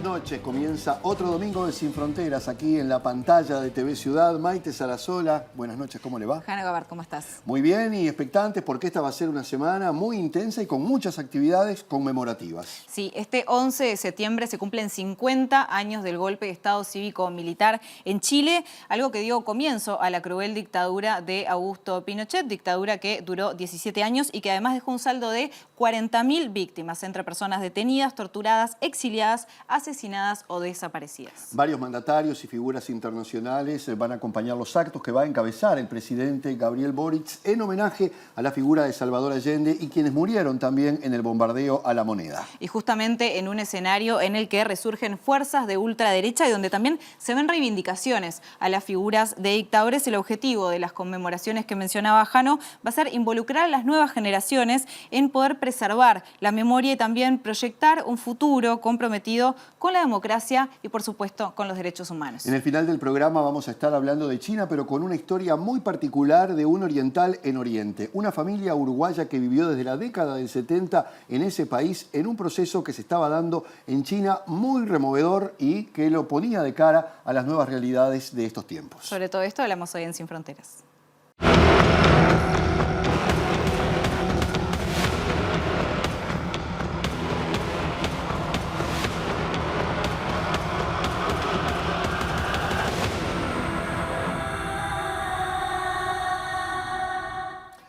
noches. Comienza otro domingo de Sin Fronteras aquí en la pantalla de TV Ciudad. Maite Sarasola, buenas noches, ¿cómo le va? Hanna Gabart, ¿cómo estás? Muy bien y expectantes porque esta va a ser una semana muy intensa y con muchas actividades conmemorativas. Sí, este 11 de septiembre se cumplen 50 años del golpe de Estado cívico-militar en Chile, algo que dio comienzo a la cruel dictadura de Augusto Pinochet, dictadura que duró 17 años y que además dejó un saldo de 40.000 víctimas entre personas detenidas, torturadas, exiliadas, asesinadas o desaparecidas. Varios mandatarios y figuras internacionales van a acompañar los actos que va a encabezar el presidente Gabriel Boric en homenaje a la figura de Salvador Allende y quienes murieron también en el bombardeo a la moneda. Y justamente en un escenario en el que resurgen fuerzas de ultraderecha y donde también se ven reivindicaciones a las figuras de dictadores, el objetivo de las conmemoraciones que mencionaba Jano va a ser involucrar a las nuevas generaciones en poder preservar la memoria y también proyectar un futuro comprometido con la democracia y, por supuesto, con los derechos humanos. En el final del programa vamos a estar hablando de China, pero con una historia muy particular de un oriental en Oriente. Una familia uruguaya que vivió desde la década del 70 en ese país, en un proceso que se estaba dando en China muy removedor y que lo ponía de cara a las nuevas realidades de estos tiempos. Sobre todo esto hablamos hoy en Sin Fronteras.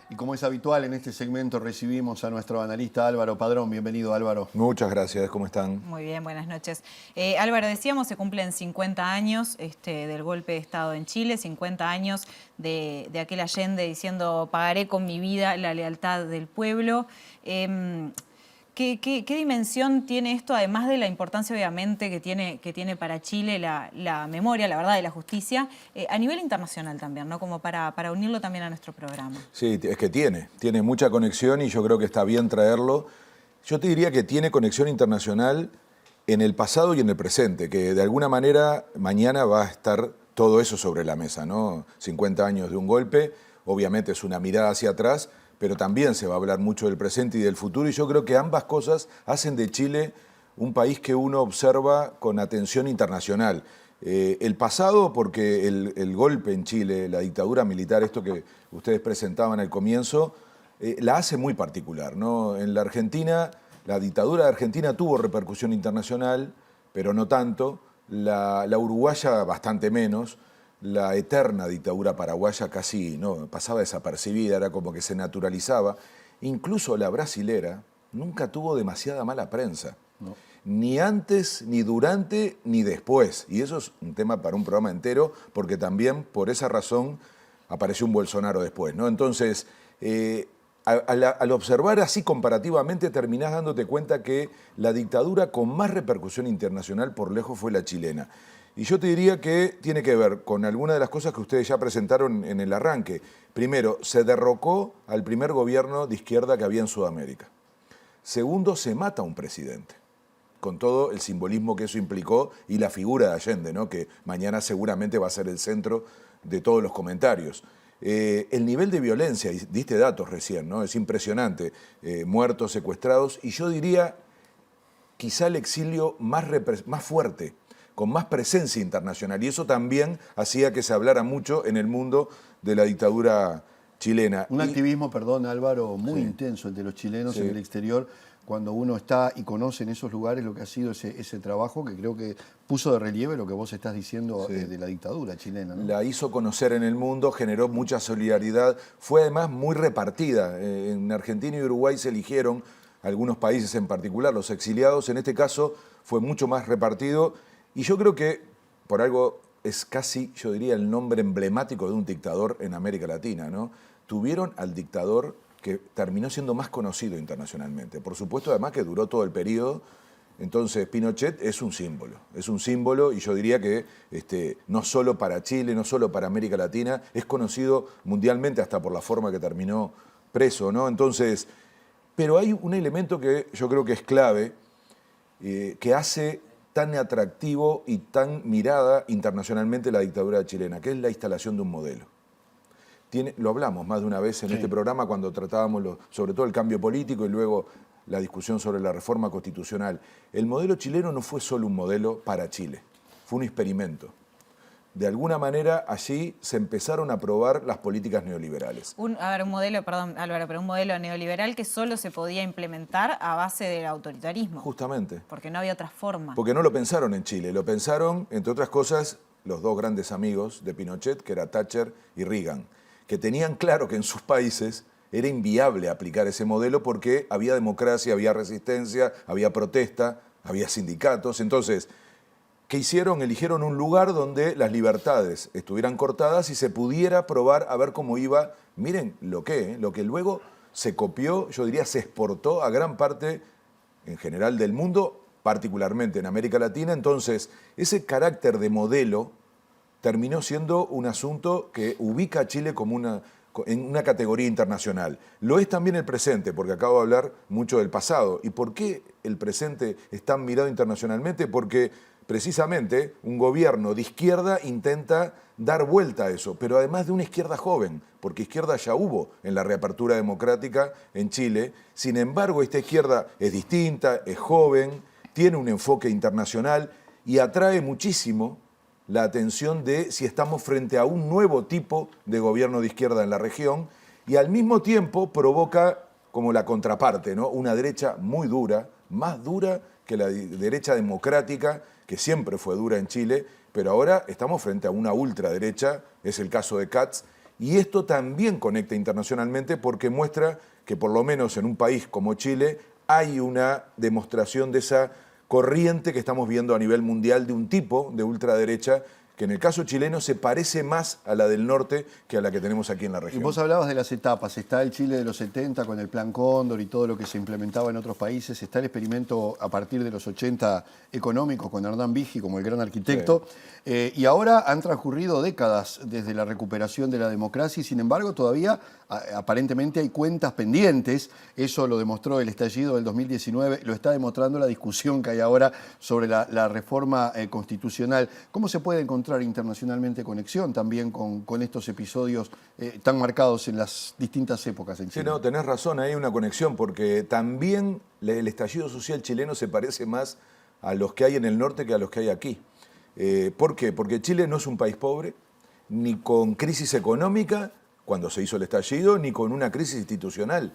Y como es habitual en este segmento recibimos a nuestro analista Álvaro Padrón. Bienvenido, Álvaro. Muchas gracias, ¿cómo están? Muy bien, buenas noches. Álvaro, decíamos, se cumplen 50 años del golpe de Estado en Chile, 50 años de aquel Allende diciendo pagaré con mi vida la lealtad del pueblo. ¿Qué dimensión tiene esto, además de la importancia obviamente que tiene para Chile la memoria, la verdad y la justicia, a nivel internacional también, ¿no? Como para unirlo también a nuestro programa? Sí, es que tiene mucha conexión y yo creo que está bien traerlo. Yo te diría que tiene conexión internacional en el pasado y en el presente, que de alguna manera mañana va a estar todo eso sobre la mesa, ¿no? 50 años de un golpe, obviamente es una mirada hacia atrás, pero también se va a hablar mucho del presente y del futuro, y yo creo que ambas cosas hacen de Chile un país que uno observa con atención internacional. El pasado, porque el golpe en Chile, la dictadura militar, esto que ustedes presentaban al comienzo, la hace muy particular, ¿no? En la Argentina, la dictadura de Argentina tuvo repercusión internacional, pero no tanto, la uruguaya bastante menos. La eterna dictadura paraguaya casi no pasaba desapercibida, era como que se naturalizaba. Incluso la brasilera nunca tuvo demasiada mala prensa, no. Ni antes, ni durante, ni después. Y eso es un tema para un programa entero, porque también por esa razón apareció un Bolsonaro después, ¿no? Entonces, al observar así comparativamente, terminás dándote cuenta que la dictadura con más repercusión internacional por lejos fue la chilena. Y yo te diría que tiene que ver con algunas de las cosas que ustedes ya presentaron en el arranque. Primero, se derrocó al primer gobierno de izquierda que había en Sudamérica. Segundo, se mata a un presidente, con todo el simbolismo que eso implicó y la figura de Allende, ¿no? Que mañana seguramente va a ser el centro de todos los comentarios. El nivel de violencia, y diste datos recién, ¿no? Es impresionante, muertos, secuestrados, y yo diría quizá el exilio más fuerte, con más presencia internacional, y eso también hacía que se hablara mucho en el mundo de la dictadura chilena. Un activismo, perdón Álvaro, muy intenso entre los chilenos en el exterior, cuando uno está y conoce en esos lugares lo que ha sido ese trabajo que creo que puso de relieve lo que vos estás diciendo de la dictadura chilena, ¿no? La hizo conocer en el mundo, generó mucha solidaridad, fue además muy repartida. En Argentina y Uruguay se eligieron, algunos países en particular, los exiliados, en este caso fue mucho más repartido. Y yo creo que, por algo, es casi, yo diría, el nombre emblemático de un dictador en América Latina, ¿no? Tuvieron al dictador que terminó siendo más conocido internacionalmente. Por supuesto, además, que duró todo el periodo. Entonces, Pinochet es un símbolo, y yo diría que no solo para Chile, no solo para América Latina, es conocido mundialmente hasta por la forma que terminó preso, ¿no? Entonces, pero hay un elemento que yo creo que es clave, que hace tan atractivo y tan mirada internacionalmente la dictadura chilena, que es la instalación de un modelo. Lo hablamos más de una vez en este programa cuando tratábamos sobre todo el cambio político y luego la discusión sobre la reforma constitucional. El modelo chileno no fue solo un modelo para Chile, fue un experimento. De alguna manera allí se empezaron a probar las políticas neoliberales. Un modelo, perdón Álvaro, pero un modelo neoliberal que solo se podía implementar a base del autoritarismo. Justamente. Porque no había otra forma. Porque no lo pensaron en Chile, lo pensaron, entre otras cosas, los dos grandes amigos de Pinochet, que era Thatcher y Reagan, que tenían claro que en sus países era inviable aplicar ese modelo porque había democracia, había resistencia, había protesta, había sindicatos. Entonces, ¿qué hicieron? Eligieron un lugar donde las libertades estuvieran cortadas y se pudiera probar a ver cómo iba. Miren lo que luego se copió, yo diría se exportó a gran parte en general del mundo, particularmente en América Latina. Entonces, ese carácter de modelo terminó siendo un asunto que ubica a Chile como en una categoría internacional. Lo es también el presente, porque acabo de hablar mucho del pasado. ¿Y por qué el presente es tan mirado internacionalmente? Porque precisamente un gobierno de izquierda intenta dar vuelta a eso, pero además de una izquierda joven, porque izquierda ya hubo en la reapertura democrática en Chile. Sin embargo, esta izquierda es distinta, es joven, tiene un enfoque internacional y atrae muchísimo la atención de si estamos frente a un nuevo tipo de gobierno de izquierda en la región, y al mismo tiempo provoca como la contraparte, ¿no? Una derecha muy dura, más dura que la derecha democrática, que siempre fue dura en Chile, pero ahora estamos frente a una ultraderecha, es el caso de Katz, y esto también conecta internacionalmente porque muestra que por lo menos en un país como Chile hay una demostración de esa corriente que estamos viendo a nivel mundial de un tipo de ultraderecha que en el caso chileno se parece más a la del norte que a la que tenemos aquí en la región. Y vos hablabas de las etapas, está el Chile de los 70 con el Plan Cóndor y todo lo que se implementaba en otros países, está el experimento a partir de los 80 económico con Hernán Vigi como el gran arquitecto, sí. Y ahora han transcurrido décadas desde la recuperación de la democracia y sin embargo todavía aparentemente hay cuentas pendientes, eso lo demostró el estallido del 2019, lo está demostrando la discusión que hay ahora sobre la reforma constitucional. ¿Cómo se puede encontrar internacionalmente conexión también con estos episodios tan marcados en las distintas épocas en Chile? Sí, no, tenés razón, hay una conexión porque también el estallido social chileno se parece más a los que hay en el norte que a los que hay aquí. ¿Por qué? Porque Chile no es un país pobre, ni con crisis económica, cuando se hizo el estallido, ni con una crisis institucional.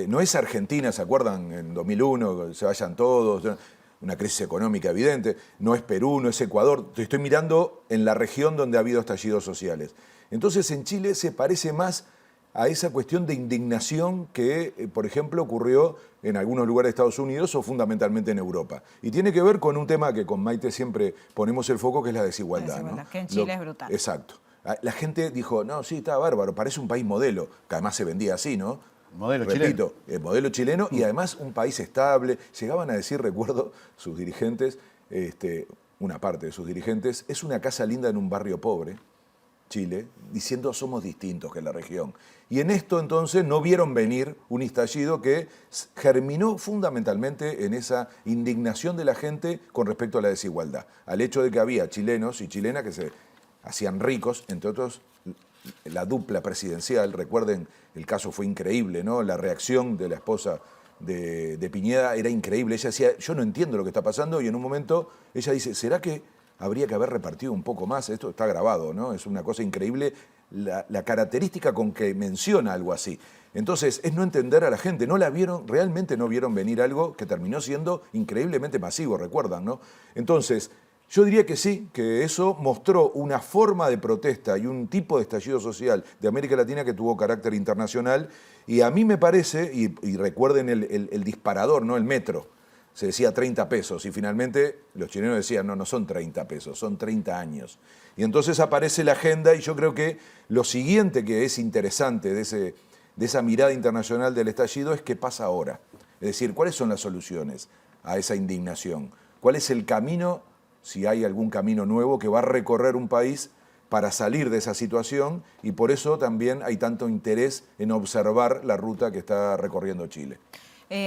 No es Argentina, ¿se acuerdan? En 2001, se vayan todos, una crisis económica evidente. No es Perú, no es Ecuador. Estoy mirando en la región donde ha habido estallidos sociales. Entonces, en Chile se parece más a esa cuestión de indignación que, por ejemplo, ocurrió en algunos lugares de Estados Unidos o fundamentalmente en Europa. Y tiene que ver con un tema que con Maite siempre ponemos el foco, que es la desigualdad. ¿No? Que en Chile es brutal. Exacto. La gente dijo, no, sí, está bárbaro, parece un país modelo, que además se vendía así, ¿no? Modelo Repito, chileno. El modelo chileno y además un país estable. Llegaban a decir, recuerdo, sus dirigentes, una parte de sus dirigentes, es una casa linda en un barrio pobre, Chile, diciendo somos distintos que la región. Y en esto entonces no vieron venir un estallido que germinó fundamentalmente en esa indignación de la gente con respecto a la desigualdad, al hecho de que había chilenos y chilenas que se hacían ricos, entre otros la dupla presidencial. Recuerden, el caso fue increíble, ¿no? La reacción de la esposa de Piñera era increíble. Ella decía, yo no entiendo lo que está pasando, y en un momento ella dice, ¿será que habría que haber repartido un poco más? Esto está grabado, ¿no? Es una cosa increíble la característica con que menciona algo así. Entonces, es no entender a la gente. No la vieron, realmente no vieron venir algo que terminó siendo increíblemente masivo, recuerdan, ¿no? Entonces, yo diría que sí, que eso mostró una forma de protesta y un tipo de estallido social de América Latina que tuvo carácter internacional. Y a mí me parece, y recuerden el disparador, ¿no? El metro. Se decía 30 pesos y finalmente los chilenos decían, no son 30 pesos, son 30 años. Y entonces aparece la agenda y yo creo que lo siguiente que es interesante de esa mirada internacional del estallido es qué pasa ahora. Es decir, ¿cuáles son las soluciones a esa indignación? ¿Cuál es el camino, si hay algún camino nuevo, que va a recorrer un país para salir de esa situación? Y por eso también hay tanto interés en observar la ruta que está recorriendo Chile.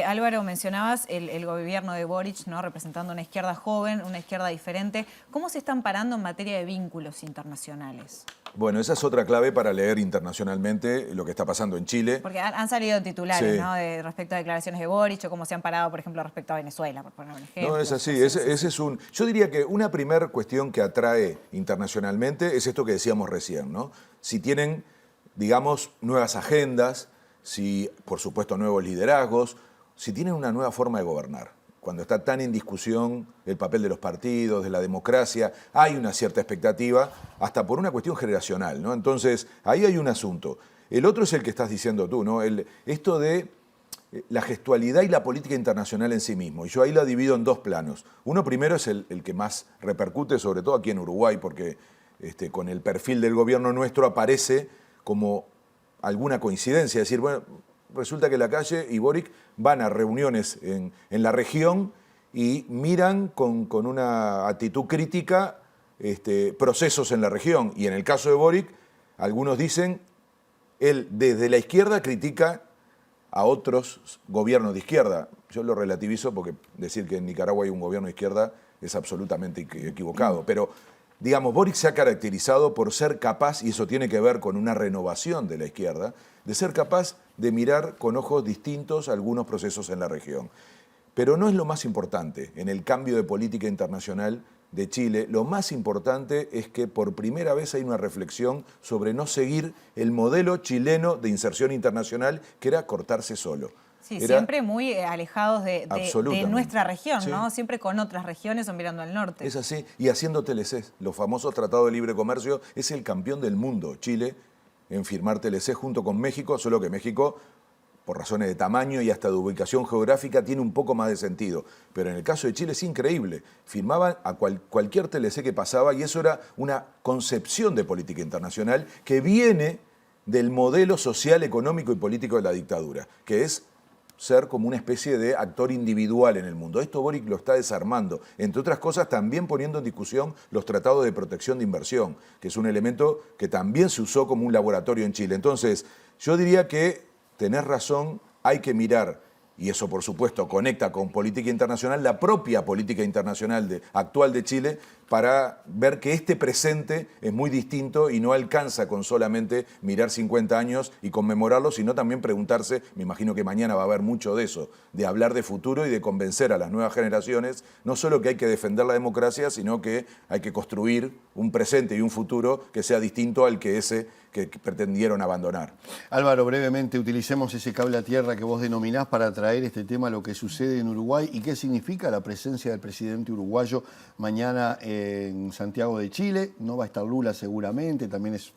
Álvaro, mencionabas el gobierno de Boric, ¿no? Representando una izquierda joven, una izquierda diferente. ¿Cómo se están parando en materia de vínculos internacionales? Bueno, esa es otra clave para leer internacionalmente lo que está pasando en Chile. Porque han salido titulares, Sí. ¿no? Respecto a declaraciones de Boric o cómo se han parado, por ejemplo, respecto a Venezuela, por poner un ejemplo. No, es así. Ese es un. Yo diría que una primera cuestión que atrae internacionalmente es esto que decíamos recién, ¿no? Si tienen, digamos, nuevas agendas, si, por supuesto, nuevos liderazgos, si tienen una nueva forma de gobernar. Cuando está tan en discusión el papel de los partidos, de la democracia, hay una cierta expectativa, hasta por una cuestión generacional, ¿no? Entonces, ahí hay un asunto. El otro es el que estás diciendo tú, ¿no? Esto de la gestualidad y la política internacional en sí mismo. Y yo ahí la divido en dos planos. Uno primero es el que más repercute, sobre todo aquí en Uruguay, porque con el perfil del gobierno nuestro aparece como alguna coincidencia. Es decir, bueno, resulta que Lacalle y Boric van a reuniones en la región y miran con una actitud crítica procesos en la región. Y en el caso de Boric, algunos dicen, él desde la izquierda critica a otros gobiernos de izquierda. Yo lo relativizo porque decir que en Nicaragua hay un gobierno de izquierda es absolutamente equivocado. Pero, digamos, Boric se ha caracterizado por ser capaz, y eso tiene que ver con una renovación de la izquierda, de ser capaz de mirar con ojos distintos algunos procesos en la región. Pero no es lo más importante en el cambio de política internacional de Chile. Lo más importante es que por primera vez hay una reflexión sobre no seguir el modelo chileno de inserción internacional, que era cortarse solo. Sí, siempre muy alejados de nuestra región, sí, ¿no? Siempre con otras regiones o mirando al norte. Es así, y haciendo TLCs. Los famosos tratados de libre comercio, es el campeón del mundo, Chile, en firmar TLC junto con México, solo que México, por razones de tamaño y hasta de ubicación geográfica, tiene un poco más de sentido. Pero en el caso de Chile es increíble. Firmaban a cualquier TLC que pasaba y eso era una concepción de política internacional que viene del modelo social, económico y político de la dictadura, que es ser como una especie de actor individual en el mundo. Esto Boric lo está desarmando, entre otras cosas también poniendo en discusión los tratados de protección de inversión, que es un elemento que también se usó como un laboratorio en Chile. Entonces, yo diría que tenés razón, hay que mirar, y eso por supuesto conecta con política internacional, la propia política internacional actual de Chile, para ver que este presente es muy distinto y no alcanza con solamente mirar 50 años y conmemorarlo, sino también preguntarse, me imagino que mañana va a haber mucho de eso, de hablar de futuro y de convencer a las nuevas generaciones, no solo que hay que defender la democracia, sino que hay que construir un presente y un futuro que sea distinto al que pretendieron abandonar. Álvaro, brevemente, utilicemos ese cable a tierra que vos denominás para traer este tema a lo que sucede en Uruguay y qué significa la presencia del presidente uruguayo mañana en Santiago de Chile. No va a estar Lula seguramente, también es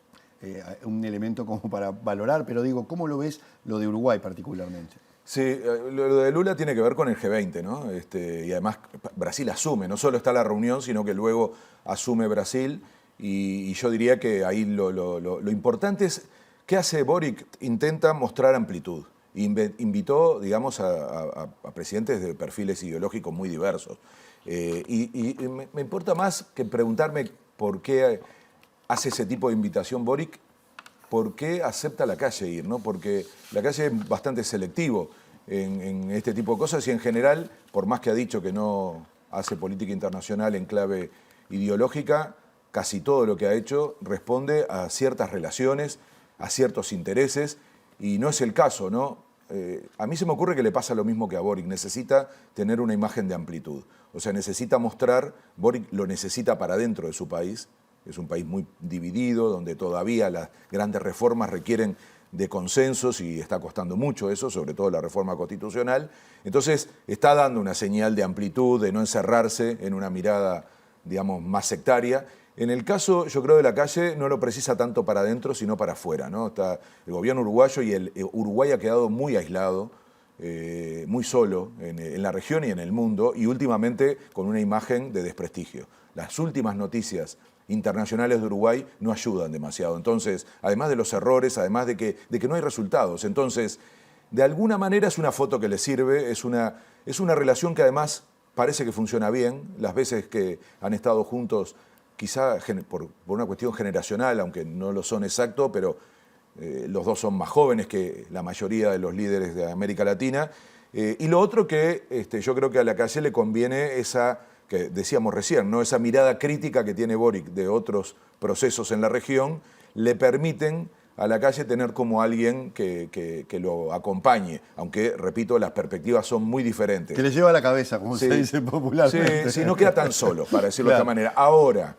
un elemento como para valorar, pero digo, ¿cómo lo ves lo de Uruguay particularmente? Sí, lo de Lula tiene que ver con el G20, ¿no? Y además Brasil asume, no solo está la reunión, sino que luego asume Brasil. Y yo diría que ahí lo importante es, ¿qué hace Boric? Intenta mostrar amplitud. Invitó, digamos, a presidentes de perfiles ideológicos muy diversos. Y me importa más que preguntarme por qué hace ese tipo de invitación Boric, por qué acepta Lacalle ir, ¿no? Porque Lacalle es bastante selectivo en este tipo de cosas y en general, por más que ha dicho que no hace política internacional en clave ideológica, casi todo lo que ha hecho responde a ciertas relaciones, a ciertos intereses, y no es el caso, ¿no? A mí se me ocurre que le pasa lo mismo que a Boric, necesita tener una imagen de amplitud, o sea, necesita mostrar, Boric lo necesita para dentro de su país, es un país muy dividido, donde todavía las grandes reformas requieren de consensos y está costando mucho eso, sobre todo la reforma constitucional, entonces está dando una señal de amplitud, de no encerrarse en una mirada, digamos, más sectaria. En el caso, yo creo, de Lacalle, no lo precisa tanto para adentro, sino para afuera, ¿no? Está el gobierno uruguayo y Uruguay ha quedado muy aislado, muy solo en la región y en el mundo, y últimamente con una imagen de desprestigio. Las últimas noticias internacionales de Uruguay no ayudan demasiado. Entonces, además de los errores, además de que no hay resultados. Entonces, de alguna manera es una foto que le sirve, es una relación que además parece que funciona bien. Las veces que han estado juntos, quizá por una cuestión generacional, aunque no lo son exacto, pero los dos son más jóvenes que la mayoría de los líderes de América Latina, Y lo otro que yo creo que a Lacalle le conviene esa, que decíamos recién, ¿no? Esa mirada crítica que tiene Boric de otros procesos en la región, le permiten a Lacalle tener como alguien que lo acompañe, aunque, repito, las perspectivas son muy diferentes. Que le lleva la cabeza, como se dice popularmente. Sí, no queda tan solo, para decirlo de esta manera. Ahora,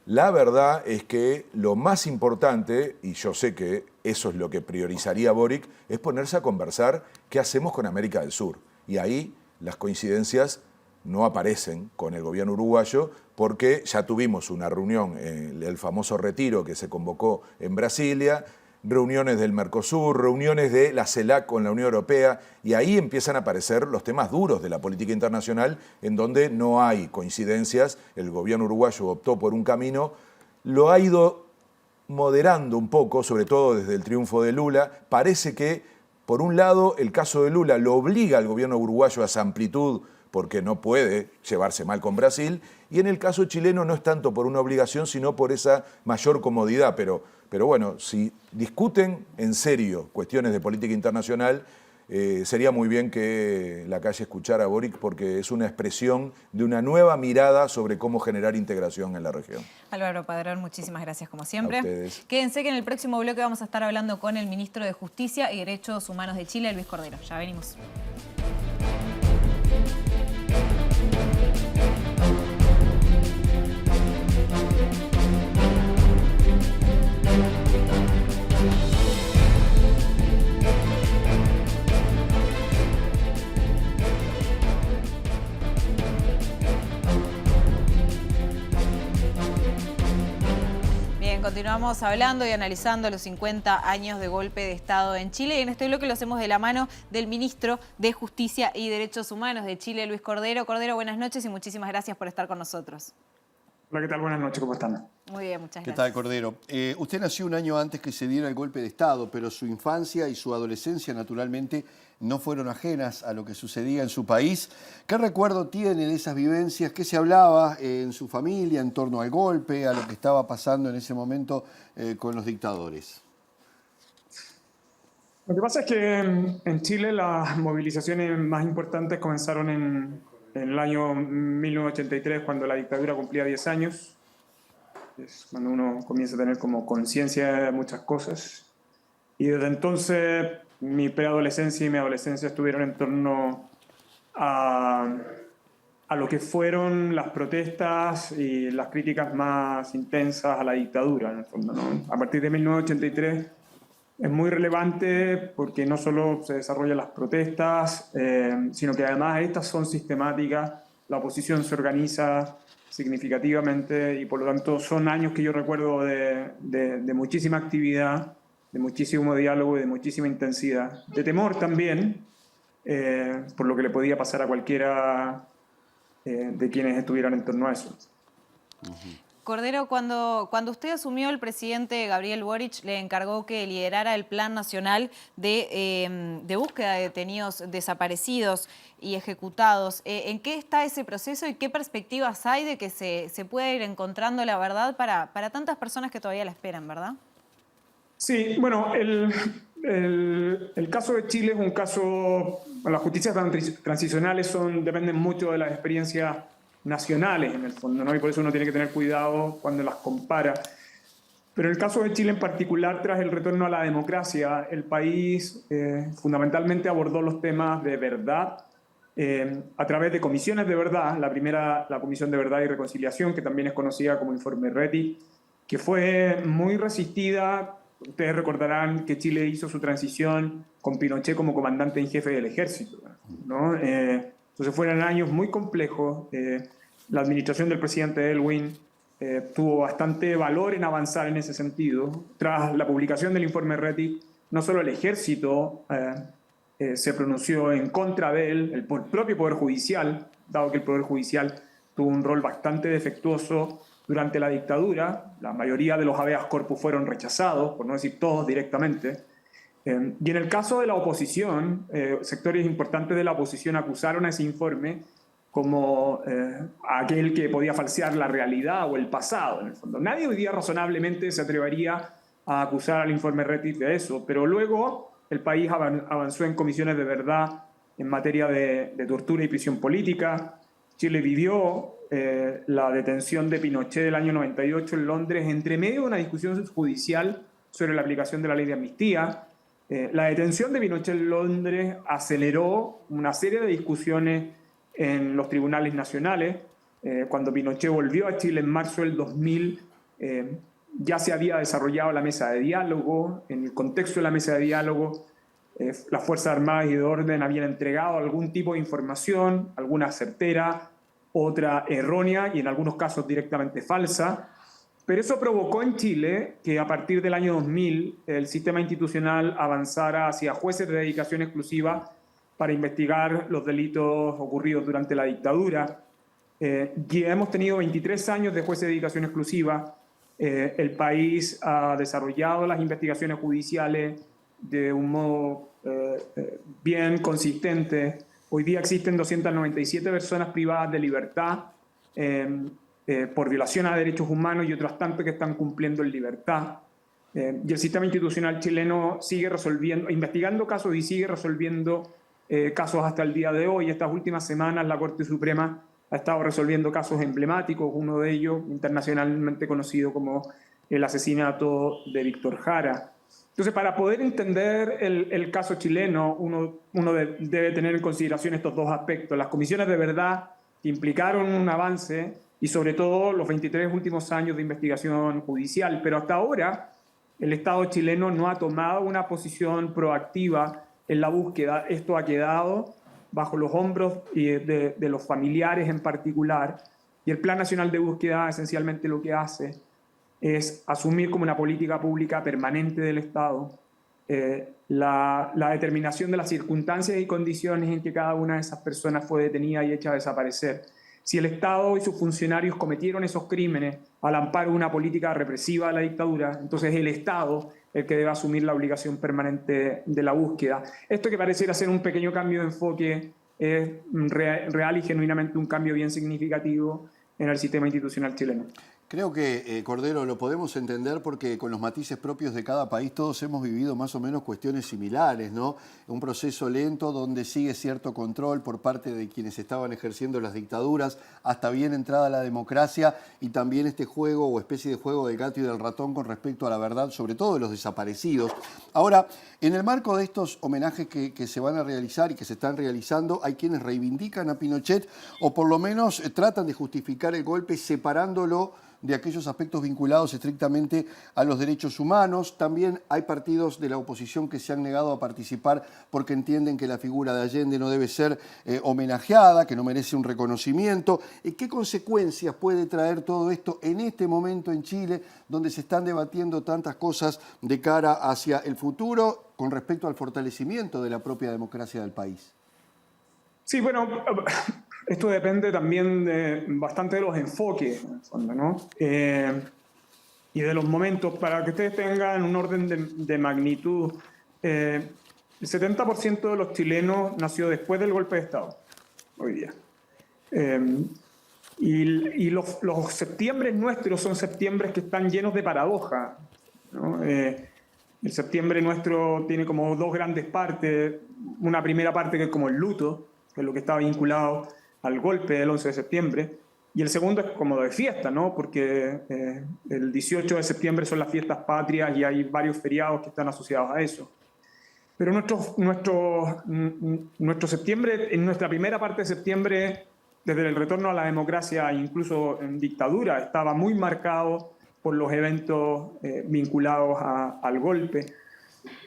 la verdad es que lo más importante, y yo sé que eso es lo que priorizaría Boric, es ponerse a conversar qué hacemos con América del Sur. Y ahí las coincidencias no aparecen con el gobierno uruguayo porque ya tuvimos una reunión, el famoso retiro que se convocó en Brasilia, reuniones del Mercosur, reuniones de la CELAC con la Unión Europea, y ahí empiezan a aparecer los temas duros de la política internacional, en donde no hay coincidencias. El gobierno uruguayo optó por un camino, lo ha ido moderando un poco, sobre todo desde el triunfo de Lula. Parece que, por un lado, el caso de Lula lo obliga al gobierno uruguayo a esa amplitud, porque no puede llevarse mal con Brasil, y en el caso chileno no es tanto por una obligación, sino por esa mayor comodidad. Pero bueno, si discuten en serio cuestiones de política internacional, sería muy bien que Lacalle escuchara a Boric, porque es una expresión de una nueva mirada sobre cómo generar integración en la región. Álvaro Padrón, muchísimas gracias como siempre. A ustedes. Quédense que en el próximo bloque vamos a estar hablando con el ministro de Justicia y Derechos Humanos de Chile, Luis Cordero. Ya venimos. Continuamos hablando y analizando los 50 años de golpe de Estado en Chile, y en este bloque lo hacemos de la mano del ministro de Justicia y Derechos Humanos de Chile, Luis Cordero. Cordero, buenas noches y muchísimas gracias por estar con nosotros. Hola, ¿qué tal? Buenas noches, ¿cómo están? Muy bien, muchas gracias. ¿Qué tal, Cordero? Usted nació un año antes que se diera el golpe de Estado, pero su infancia y su adolescencia, naturalmente, no fueron ajenas a lo que sucedía en su país. ¿Qué recuerdo tiene de esas vivencias? ¿Qué se hablaba en su familia en torno al golpe, a lo que estaba pasando en ese momento con los dictadores? Lo que pasa es que en Chile las movilizaciones más importantes comenzaron en el año 1983, cuando la dictadura cumplía 10 años. Es cuando uno comienza a tener como conciencia de muchas cosas. Y desde entonces mi preadolescencia y mi adolescencia estuvieron en torno a lo que fueron las protestas y las críticas más intensas a la dictadura, en el fondo, ¿no? A partir de 1983 es muy relevante porque no solo se desarrollan las protestas, sino que además estas son sistemáticas, la oposición se organiza significativamente y por lo tanto son años que yo recuerdo de muchísima actividad, de muchísimo diálogo y de muchísima intensidad. De temor también, por lo que le podía pasar a cualquiera de quienes estuvieran en torno a eso. Cordero, cuando usted asumió, el presidente Gabriel Boric le encargó que liderara el Plan Nacional de búsqueda de detenidos desaparecidos y ejecutados. ¿En qué está ese proceso y qué perspectivas hay de que se pueda ir encontrando la verdad para tantas personas que todavía la esperan, verdad? Sí, bueno, el caso de Chile es un caso... Las justicias transicionales dependen mucho de las experiencias nacionales, en el fondo, ¿no? Y por eso uno tiene que tener cuidado cuando las compara. Pero en el caso de Chile en particular, tras el retorno a la democracia, el país fundamentalmente abordó los temas de verdad a través de comisiones de verdad. La primera, la Comisión de Verdad y Reconciliación, que también es conocida como Informe Reti, que fue muy resistida. Ustedes recordarán que Chile hizo su transición con Pinochet como comandante en jefe del ejército, ¿no? Entonces fueron años muy complejos. La administración del presidente Aylwin tuvo bastante valor en avanzar en ese sentido. Tras la publicación del informe Reti, no solo el ejército se pronunció en contra de él, el propio Poder Judicial, dado que el Poder Judicial tuvo un rol bastante defectuoso durante la dictadura. La mayoría de los habeas corpus fueron rechazados, por no decir todos directamente. Y en el caso de la oposición, sectores importantes de la oposición acusaron a ese informe como aquel que podía falsear la realidad o el pasado, en el fondo. Nadie hoy día razonablemente se atrevería a acusar al informe Reti de eso, pero luego el país avanzó en comisiones de verdad en materia de tortura y prisión política. Chile vivió la detención de Pinochet del año 98 en Londres entre medio de una discusión judicial sobre la aplicación de la ley de amnistía. La detención de Pinochet en Londres aceleró una serie de discusiones en los tribunales nacionales. Cuando Pinochet volvió a Chile en marzo del 2000, ya se había desarrollado la mesa de diálogo. En el contexto de la mesa de diálogo, las Fuerzas Armadas y de Orden habían entregado algún tipo de información, alguna certera, otra errónea y en algunos casos directamente falsa. Pero eso provocó en Chile que a partir del año 2000 el sistema institucional avanzara hacia jueces de dedicación exclusiva para investigar los delitos ocurridos durante la dictadura. Ya hemos tenido 23 años de jueces de dedicación exclusiva. El país ha desarrollado las investigaciones judiciales de un modo bien consistente. Hoy día existen 297 personas privadas de libertad por violación a derechos humanos y otras tantas que están cumpliendo en libertad. Y el sistema institucional chileno sigue investigando casos y sigue resolviendo casos hasta el día de hoy. Estas últimas semanas la Corte Suprema ha estado resolviendo casos emblemáticos, uno de ellos internacionalmente conocido como el asesinato de Víctor Jara. Entonces, para poder entender el caso chileno, uno debe tener en consideración estos dos aspectos: las comisiones de verdad que implicaron un avance y sobre todo los 23 últimos años de investigación judicial. Pero hasta ahora el Estado chileno no ha tomado una posición proactiva en la búsqueda. Esto ha quedado bajo los hombros de los familiares en particular, y el Plan Nacional de Búsqueda esencialmente lo que hace es asumir como una política pública permanente del Estado la determinación de las circunstancias y condiciones en que cada una de esas personas fue detenida y hecha desaparecer. Si el Estado y sus funcionarios cometieron esos crímenes al amparo de una política represiva de la dictadura, entonces el Estado el que debe asumir la obligación permanente de la búsqueda. Esto, que pareciera ser un pequeño cambio de enfoque, es real y genuinamente un cambio bien significativo en el sistema institucional chileno. Creo que, Cordero, lo podemos entender porque con los matices propios de cada país todos hemos vivido más o menos cuestiones similares, ¿no? Un proceso lento donde sigue cierto control por parte de quienes estaban ejerciendo las dictaduras hasta bien entrada la democracia, y también este juego o especie de juego del gato y del ratón con respecto a la verdad, sobre todo de los desaparecidos. Ahora, en el marco de estos homenajes que se van a realizar y que se están realizando, hay quienes reivindican a Pinochet o por lo menos tratan de justificar el golpe separándolo de aquellos aspectos vinculados estrictamente a los derechos humanos. También hay partidos de la oposición que se han negado a participar porque entienden que la figura de Allende no debe ser homenajeada, que no merece un reconocimiento. ¿Qué consecuencias puede traer todo esto en este momento en Chile, donde se están debatiendo tantas cosas de cara hacia el futuro con respecto al fortalecimiento de la propia democracia del país? Sí, bueno, esto depende también bastante de los enfoques, en el fondo, ¿no? Y de los momentos. Para que ustedes tengan un orden de magnitud, el 70% de los chilenos nació después del golpe de Estado, hoy día. Y los septiembres nuestros son septiembres que están llenos de paradoja, ¿no? El septiembre nuestro tiene como dos grandes partes. Una primera parte que es como el luto, que es lo que estaba vinculado al golpe del 11 de septiembre, y el segundo es como de fiesta, ¿no? Porque el 18 de septiembre son las fiestas patrias y hay varios feriados que están asociados a eso. Pero nuestro septiembre, en nuestra primera parte de septiembre, desde el retorno a la democracia, incluso en dictadura, estaba muy marcado por los eventos vinculados al golpe.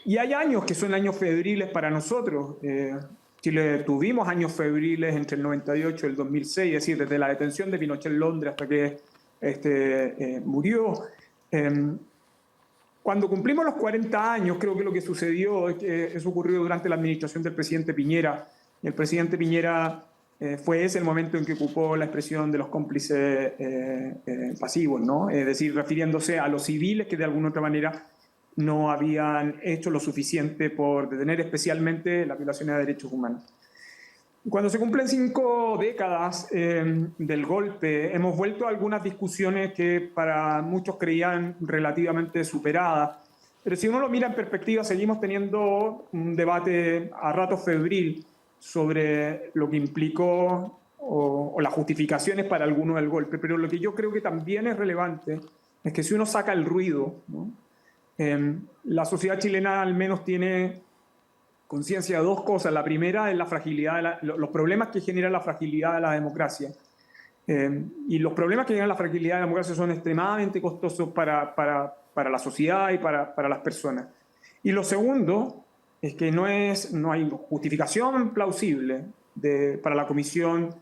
Y hay años que son años febriles para nosotros. Chile tuvimos años febriles entre el 98 y el 2006, es decir, desde la detención de Pinochet en Londres hasta que murió. Cuando cumplimos los 40 años, creo que lo que sucedió es que eso ocurrió durante la administración del presidente Piñera. El presidente Piñera fue ese el momento en que ocupó la expresión de los cómplices pasivos, ¿no? Es decir, refiriéndose a los civiles que de alguna otra manera no habían hecho lo suficiente por detener especialmente las violaciones de derechos humanos. Cuando se cumplen 5 décadas del golpe, hemos vuelto a algunas discusiones que para muchos creían relativamente superadas, pero si uno lo mira en perspectiva, seguimos teniendo un debate a ratos febril sobre lo que implicó o las justificaciones para alguno del golpe, pero lo que yo creo que también es relevante es que si uno saca el ruido, ¿no? La sociedad chilena al menos tiene conciencia de dos cosas. La primera es la fragilidad, los problemas que genera la fragilidad de la democracia. Y los problemas que generan la fragilidad de la democracia son extremadamente costosos para la sociedad y para las personas. Y lo segundo es que no hay justificación plausible para la comisión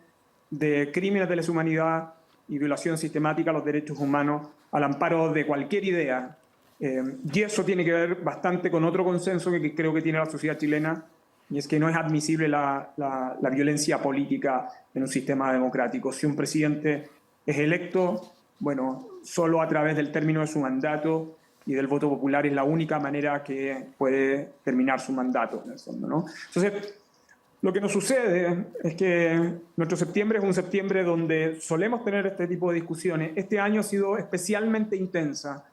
de crímenes de lesa humanidad y violación sistemática a los derechos humanos al amparo de cualquier idea. Y eso tiene que ver bastante con otro consenso que creo que tiene la sociedad chilena, y es que no es admisible la violencia política en un sistema democrático. Si un presidente es electo, bueno, solo a través del término de su mandato y del voto popular es la única manera que puede terminar su mandato, en el fondo, ¿no? Entonces, lo que nos sucede es que nuestro septiembre es un septiembre donde solemos tener este tipo de discusiones. Este año ha sido especialmente intensa,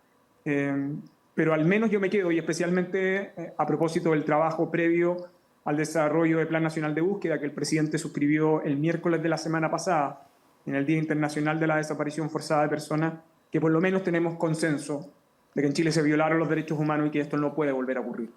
pero al menos yo me quedo, y especialmente a propósito del trabajo previo al desarrollo del Plan Nacional de Búsqueda que el presidente suscribió el miércoles de la semana pasada, en el Día Internacional de la Desaparición Forzada de Personas, que por lo menos tenemos consenso de que en Chile se violaron los derechos humanos y que esto no puede volver a ocurrir.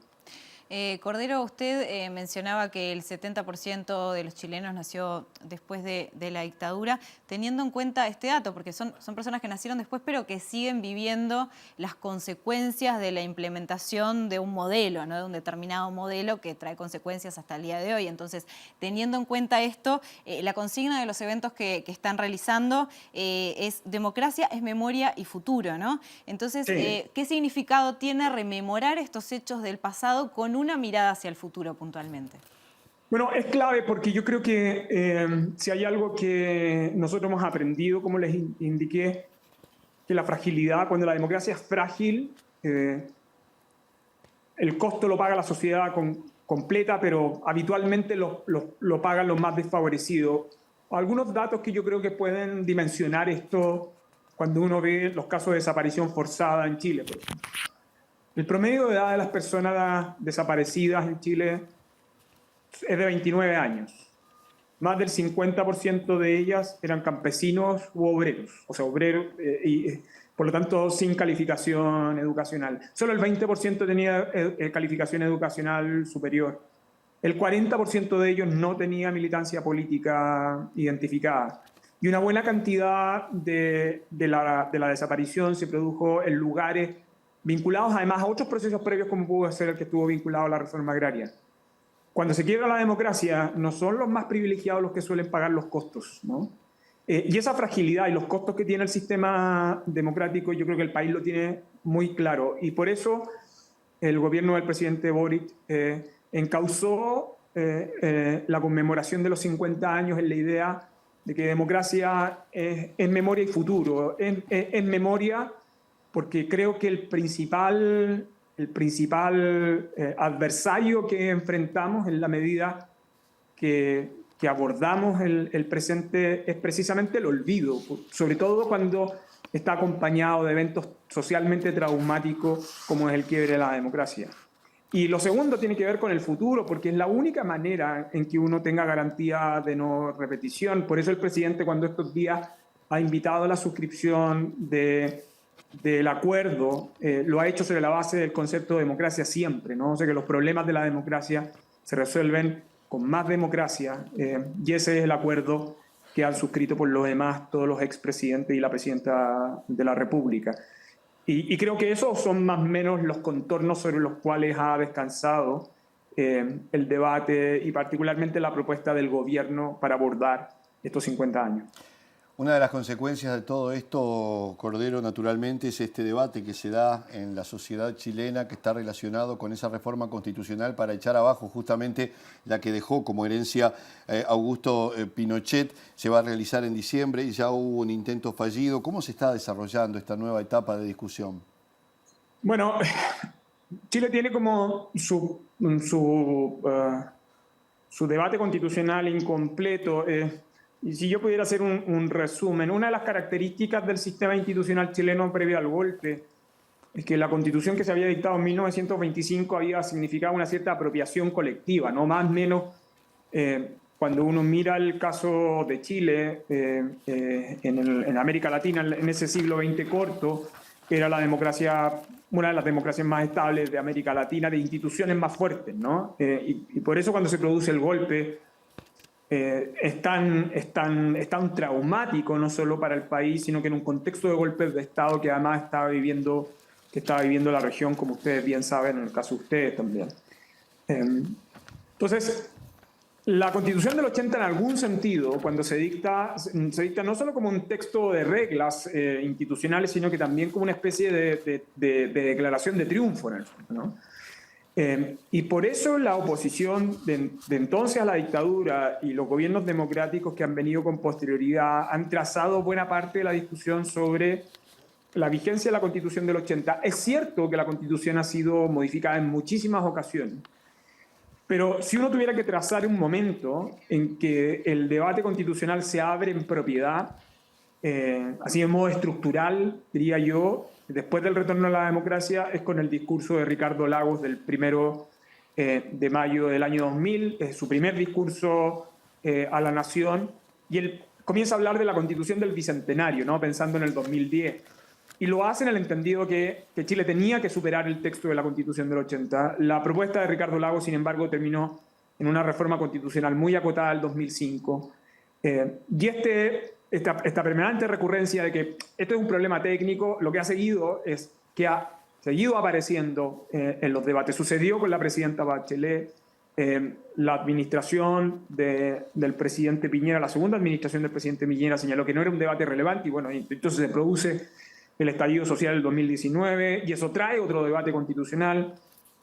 Cordero, usted mencionaba que el 70% de los chilenos nació después de la dictadura, teniendo en cuenta este dato, porque son personas que nacieron después, pero que siguen viviendo las consecuencias de la implementación de un modelo, ¿no? De un determinado modelo que trae consecuencias hasta el día de hoy. Entonces, teniendo en cuenta esto, la consigna de los eventos que están realizando es democracia, es memoria y futuro, ¿no? Entonces, Sí. ¿qué significado tiene rememorar estos hechos del pasado con una mirada hacia el futuro puntualmente? Bueno, es clave porque yo creo que si hay algo que nosotros hemos aprendido, como les indiqué, que la fragilidad, cuando la democracia es frágil, el costo lo paga la sociedad completa, pero habitualmente lo pagan los más desfavorecidos. Algunos datos que yo creo que pueden dimensionar esto cuando uno ve los casos de desaparición forzada en Chile, por ejemplo. El promedio de edad de las personas desaparecidas en Chile es de 29 años. Más del 50% de ellas eran campesinos u obreros, o sea, obreros, por lo tanto, sin calificación educacional. Solo el 20% tenía calificación educacional superior. El 40% de ellos no tenía militancia política identificada. Y una buena cantidad de la desaparición se produjo en lugares vinculados además a otros procesos previos, como pudo ser el que estuvo vinculado a la reforma agraria. Cuando se quiebra la democracia, no son los más privilegiados los que suelen pagar los costos, ¿no? Y esa fragilidad y los costos que tiene el sistema democrático, yo creo que el país lo tiene muy claro. Y por eso el gobierno del presidente Boric encauzó la conmemoración de los 50 años en la idea de que democracia es memoria y futuro. Es memoria porque creo que el principal adversario que enfrentamos en la medida que abordamos el presente es precisamente el olvido, sobre todo cuando está acompañado de eventos socialmente traumáticos como es el quiebre de la democracia. Y lo segundo tiene que ver con el futuro, porque es la única manera en que uno tenga garantía de no repetición. Por eso el presidente, cuando estos días ha invitado a la suscripción del acuerdo, lo ha hecho sobre la base del concepto de democracia siempre, ¿no? O sea, que los problemas de la democracia se resuelven con más democracia, y ese es el acuerdo que han suscrito por lo demás todos los expresidentes y la presidenta de la República. Y creo que esos son más o menos los contornos sobre los cuales ha descansado el debate y particularmente la propuesta del gobierno para abordar estos 50 años. Una de las consecuencias de todo esto, Cordero, naturalmente, es este debate que se da en la sociedad chilena que está relacionado con esa reforma constitucional para echar abajo justamente la que dejó como herencia Augusto Pinochet. Se va a realizar en diciembre y ya hubo un intento fallido. ¿Cómo se está desarrollando esta nueva etapa de discusión? Bueno, Chile tiene como su debate constitucional incompleto. Y si yo pudiera hacer un resumen, una de las características del sistema institucional chileno previo al golpe es que la constitución que se había dictado en 1925 había significado una cierta apropiación colectiva, ¿no? Más o menos Cuando uno mira el caso de Chile, en América Latina, en ese siglo XX corto, era la democracia, una de las democracias más estables de América Latina, de instituciones más fuertes, ¿no? Y por eso cuando se produce el golpe, es tan traumático, no solo para el país, sino que en un contexto de golpes de Estado que además estaba viviendo la región, como ustedes bien saben, en el caso de ustedes también. Entonces, la Constitución del 80 en algún sentido, cuando se dicta no solo como un texto de reglas institucionales, sino que también como una especie de declaración de triunfo, en el fondo, ¿no? Y por eso la oposición de entonces a la dictadura y los gobiernos democráticos que han venido con posterioridad han trazado buena parte de la discusión sobre la vigencia de la Constitución del 80. Es cierto que la Constitución ha sido modificada en muchísimas ocasiones, pero si uno tuviera que trazar un momento en que el debate constitucional se abre en propiedad, así de modo estructural, diría yo, después del retorno a la democracia, es con el discurso de Ricardo Lagos del 1 de mayo del año 2000, es su primer discurso a la nación, y él comienza a hablar de la Constitución del Bicentenario, ¿no? Pensando en el 2010. Y lo hace en el entendido que Chile tenía que superar el texto de la Constitución del 80. La propuesta de Ricardo Lagos, sin embargo, terminó en una reforma constitucional muy acotada del 2005. Y esta permanente recurrencia de que esto es un problema técnico, lo que ha seguido es que ha seguido apareciendo en los debates. Sucedió con la presidenta Bachelet, la administración del presidente Piñera, la segunda administración del presidente Piñera señaló que no era un debate relevante y bueno, entonces se produce el estallido social del 2019 y eso trae otro debate constitucional.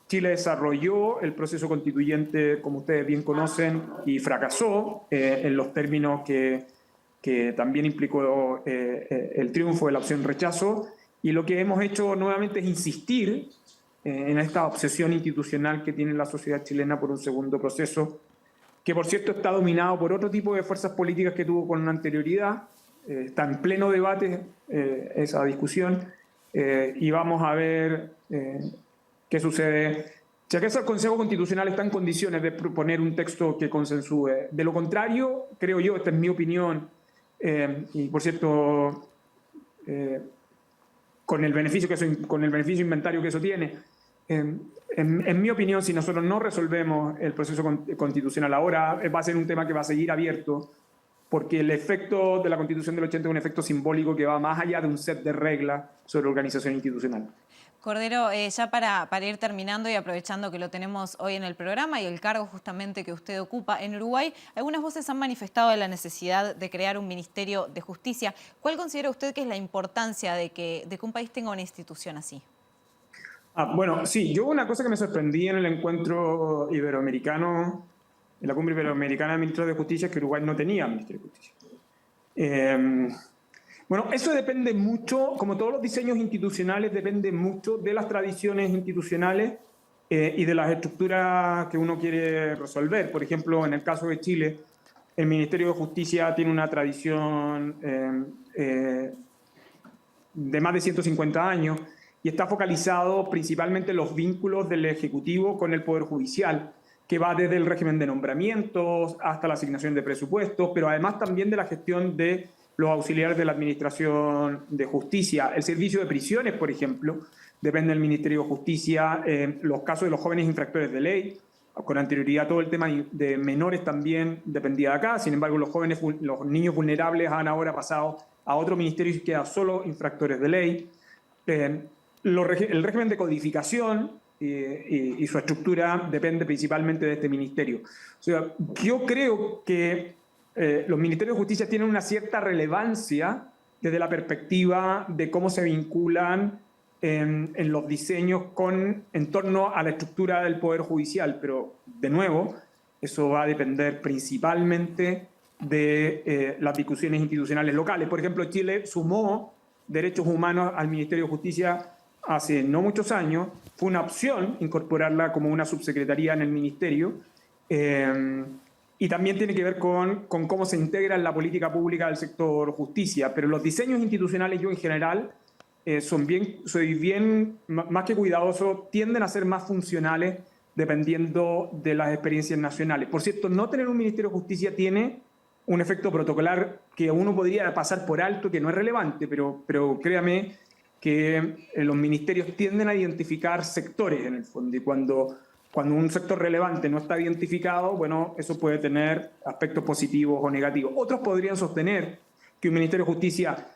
Chile desarrolló el proceso constituyente, como ustedes bien conocen, y fracasó en los términos que también implicó el triunfo de la opción rechazo. Y lo que hemos hecho nuevamente es insistir en esta obsesión institucional que tiene la sociedad chilena por un segundo proceso, que por cierto está dominado por otro tipo de fuerzas políticas que tuvo con anterioridad. Está en pleno debate esa discusión y vamos a ver qué sucede. Si acaso el Consejo Constitucional está en condiciones de proponer un texto que consensúe. De lo contrario, creo yo, esta es mi opinión, y por cierto, con el beneficio inventario que eso tiene, en mi opinión, si nosotros no resolvemos el proceso constitucional ahora, va a ser un tema que va a seguir abierto, porque el efecto de la Constitución del 80 es un efecto simbólico que va más allá de un set de reglas sobre organización institucional. Cordero, ya para ir terminando y aprovechando que lo tenemos hoy en el programa y el cargo justamente que usted ocupa en Uruguay, algunas voces han manifestado la necesidad de crear un Ministerio de Justicia. ¿Cuál considera usted que es la importancia de que un país tenga una institución así? Bueno, sí, yo una cosa que me sorprendí en el encuentro iberoamericano, en la cumbre iberoamericana de ministros de Justicia, es que Uruguay no tenía Ministerio de Justicia. Bueno, eso depende mucho, como todos los diseños institucionales, depende mucho de las tradiciones institucionales y de las estructuras que uno quiere resolver. Por ejemplo, en el caso de Chile, el Ministerio de Justicia tiene una tradición de más de 150 años y está focalizado principalmente en los vínculos del Ejecutivo con el Poder Judicial, que va desde el régimen de nombramientos hasta la asignación de presupuestos, pero además también de la gestión de los auxiliares de la Administración de Justicia. El servicio de prisiones, por ejemplo, depende del Ministerio de Justicia. Los casos de los jóvenes infractores de ley, con anterioridad todo el tema de menores también dependía de acá. Sin embargo, los niños vulnerables han ahora pasado a otro ministerio y queda solo infractores de ley. El régimen de codificación y su estructura depende principalmente de este ministerio. O sea, yo creo que los ministerios de justicia tienen una cierta relevancia desde la perspectiva de cómo se vinculan en los diseños en torno a la estructura del Poder Judicial, pero de nuevo, eso va a depender principalmente de las discusiones institucionales locales. Por ejemplo, Chile sumó derechos humanos al Ministerio de Justicia hace no muchos años. Fue una opción incorporarla como una subsecretaría en el ministerio. Y también tiene que ver con cómo se integra en la política pública del sector justicia. Pero los diseños institucionales, yo en general, soy bien, más que cuidadoso, tienden a ser más funcionales dependiendo de las experiencias nacionales. Por cierto, no tener un Ministerio de Justicia tiene un efecto protocolar que uno podría pasar por alto, que no es relevante, pero créame que los ministerios tienden a identificar sectores en el fondo, y cuando un sector relevante no está identificado, bueno, eso puede tener aspectos positivos o negativos. Otros podrían sostener que un Ministerio de Justicia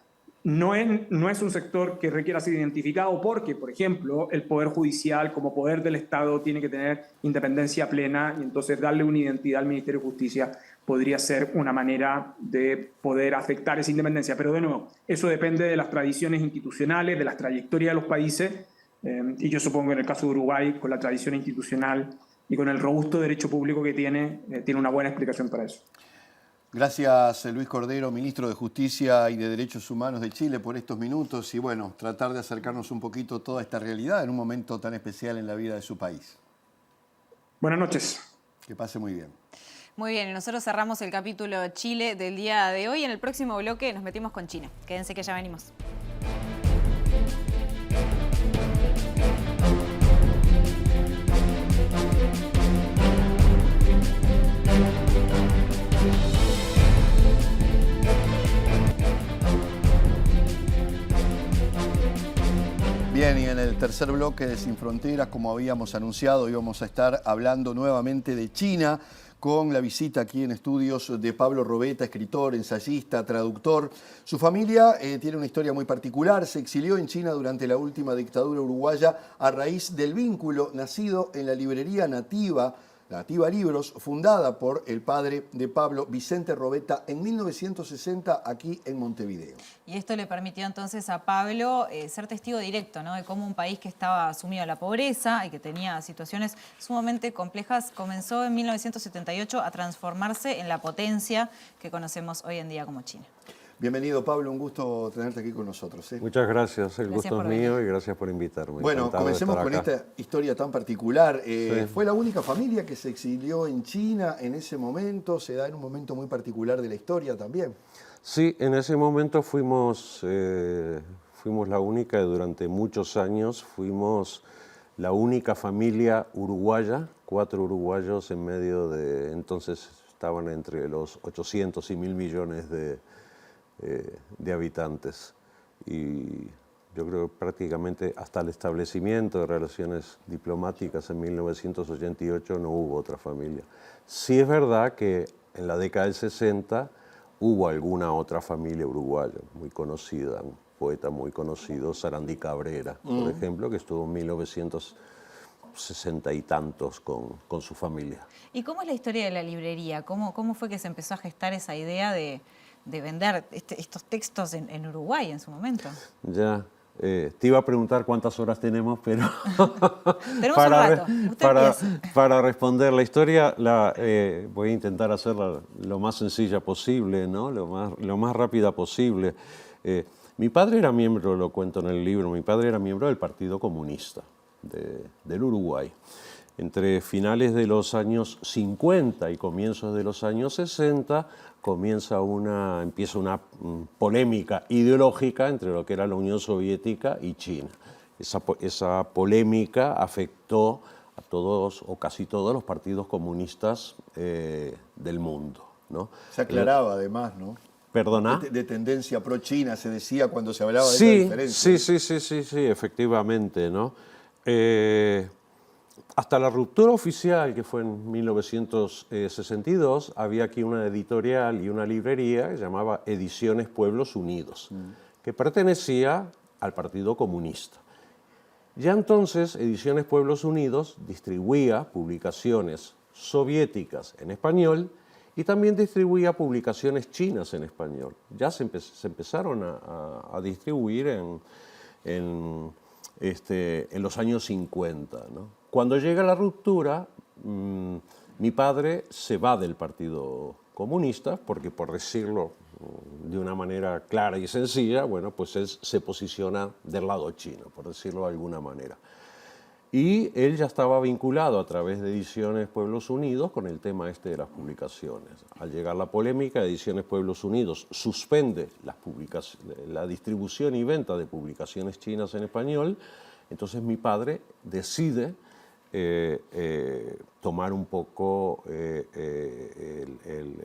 no es un sector que requiera ser identificado porque, por ejemplo, el Poder Judicial como poder del Estado tiene que tener independencia plena, y entonces darle una identidad al Ministerio de Justicia podría ser una manera de poder afectar esa independencia. Pero de nuevo, eso depende de las tradiciones institucionales, de las trayectorias de los países, y yo supongo que en el caso de Uruguay, con la tradición institucional y con el robusto derecho público que tiene una buena explicación para eso. Gracias, Luis Cordero, ministro de Justicia y de Derechos Humanos de Chile, por estos minutos y, bueno, tratar de acercarnos un poquito a toda esta realidad en un momento tan especial en la vida de su país. Buenas noches. Que pase muy bien. Muy bien, y nosotros cerramos el capítulo Chile del día de hoy. En el próximo bloque nos metimos con China. Quédense que ya venimos. Bien, y en el tercer bloque de Sin Fronteras, como habíamos anunciado, íbamos a estar hablando nuevamente de China, con la visita aquí en estudios de Pablo Robeta, escritor, ensayista, traductor. Su familia tiene una historia muy particular. Se exilió en China durante la última dictadura uruguaya a raíz del vínculo nacido en la librería Nativa Libros, fundada por el padre de Pablo, Vicente Robeta, en 1960 aquí en Montevideo. Y esto le permitió entonces a Pablo ser testigo directo, ¿no?, de cómo un país que estaba sumido a la pobreza y que tenía situaciones sumamente complejas comenzó en 1978 a transformarse en la potencia que conocemos hoy en día como China. Bienvenido, Pablo, un gusto tenerte aquí con nosotros. Muchas gracias, el gusto es mío y gracias por invitarme. Bueno, comencemos con esta historia tan particular. Sí. ¿Fue la única familia que se exilió en China en ese momento? ¿Se da en un momento muy particular de la historia también? Sí, en ese momento fuimos la única, durante muchos años fuimos la única familia uruguaya, 4 uruguayos en medio de, entonces estaban entre los 800 y 1.000 millones de habitantes, y yo creo que prácticamente hasta el establecimiento de relaciones diplomáticas en 1988 no hubo otra familia. Sí es verdad que en la década del 60 hubo alguna otra familia uruguaya muy conocida, un poeta muy conocido, Sarandí Cabrera, por ejemplo, que estuvo en 1960 y tantos con su familia. ¿Y cómo es la historia de la librería? ¿Cómo fue que se empezó a gestar esa idea de vender estos textos en Uruguay en su momento? Ya, te iba a preguntar cuántas horas tenemos, pero Tenemos un rato. para responder la historia, voy a intentar hacerla lo más sencilla posible, ¿no? lo más rápida posible. Mi padre era miembro, lo cuento en el libro, mi padre era miembro del Partido Comunista del Uruguay. Entre finales de los años 50 y comienzos de los años 60 empieza una polémica ideológica entre lo que era la Unión Soviética y China. Esa polémica afectó a todos o casi todos los partidos comunistas del mundo, ¿no? Se aclaraba además, ¿no? ¿Perdona? De tendencia pro-China se decía cuando se hablaba de esa diferencia. Sí, efectivamente, ¿no? Hasta la ruptura oficial, que fue en 1962, había aquí una editorial y una librería que se llamaba Ediciones Pueblos Unidos, que pertenecía al Partido Comunista. Ya entonces, Ediciones Pueblos Unidos distribuía publicaciones soviéticas en español y también distribuía publicaciones chinas en español. Ya se empezaron a distribuir en los años 50, ¿no? Cuando llega la ruptura, mi padre se va del Partido Comunista porque, por decirlo de una manera clara y sencilla, bueno, pues él se posiciona del lado chino, por decirlo de alguna manera. Y él ya estaba vinculado a través de Ediciones Pueblos Unidos con el tema de las publicaciones. Al llegar la polémica, Ediciones Pueblos Unidos suspende la distribución y venta de publicaciones chinas en español. Entonces mi padre decide tomar un poco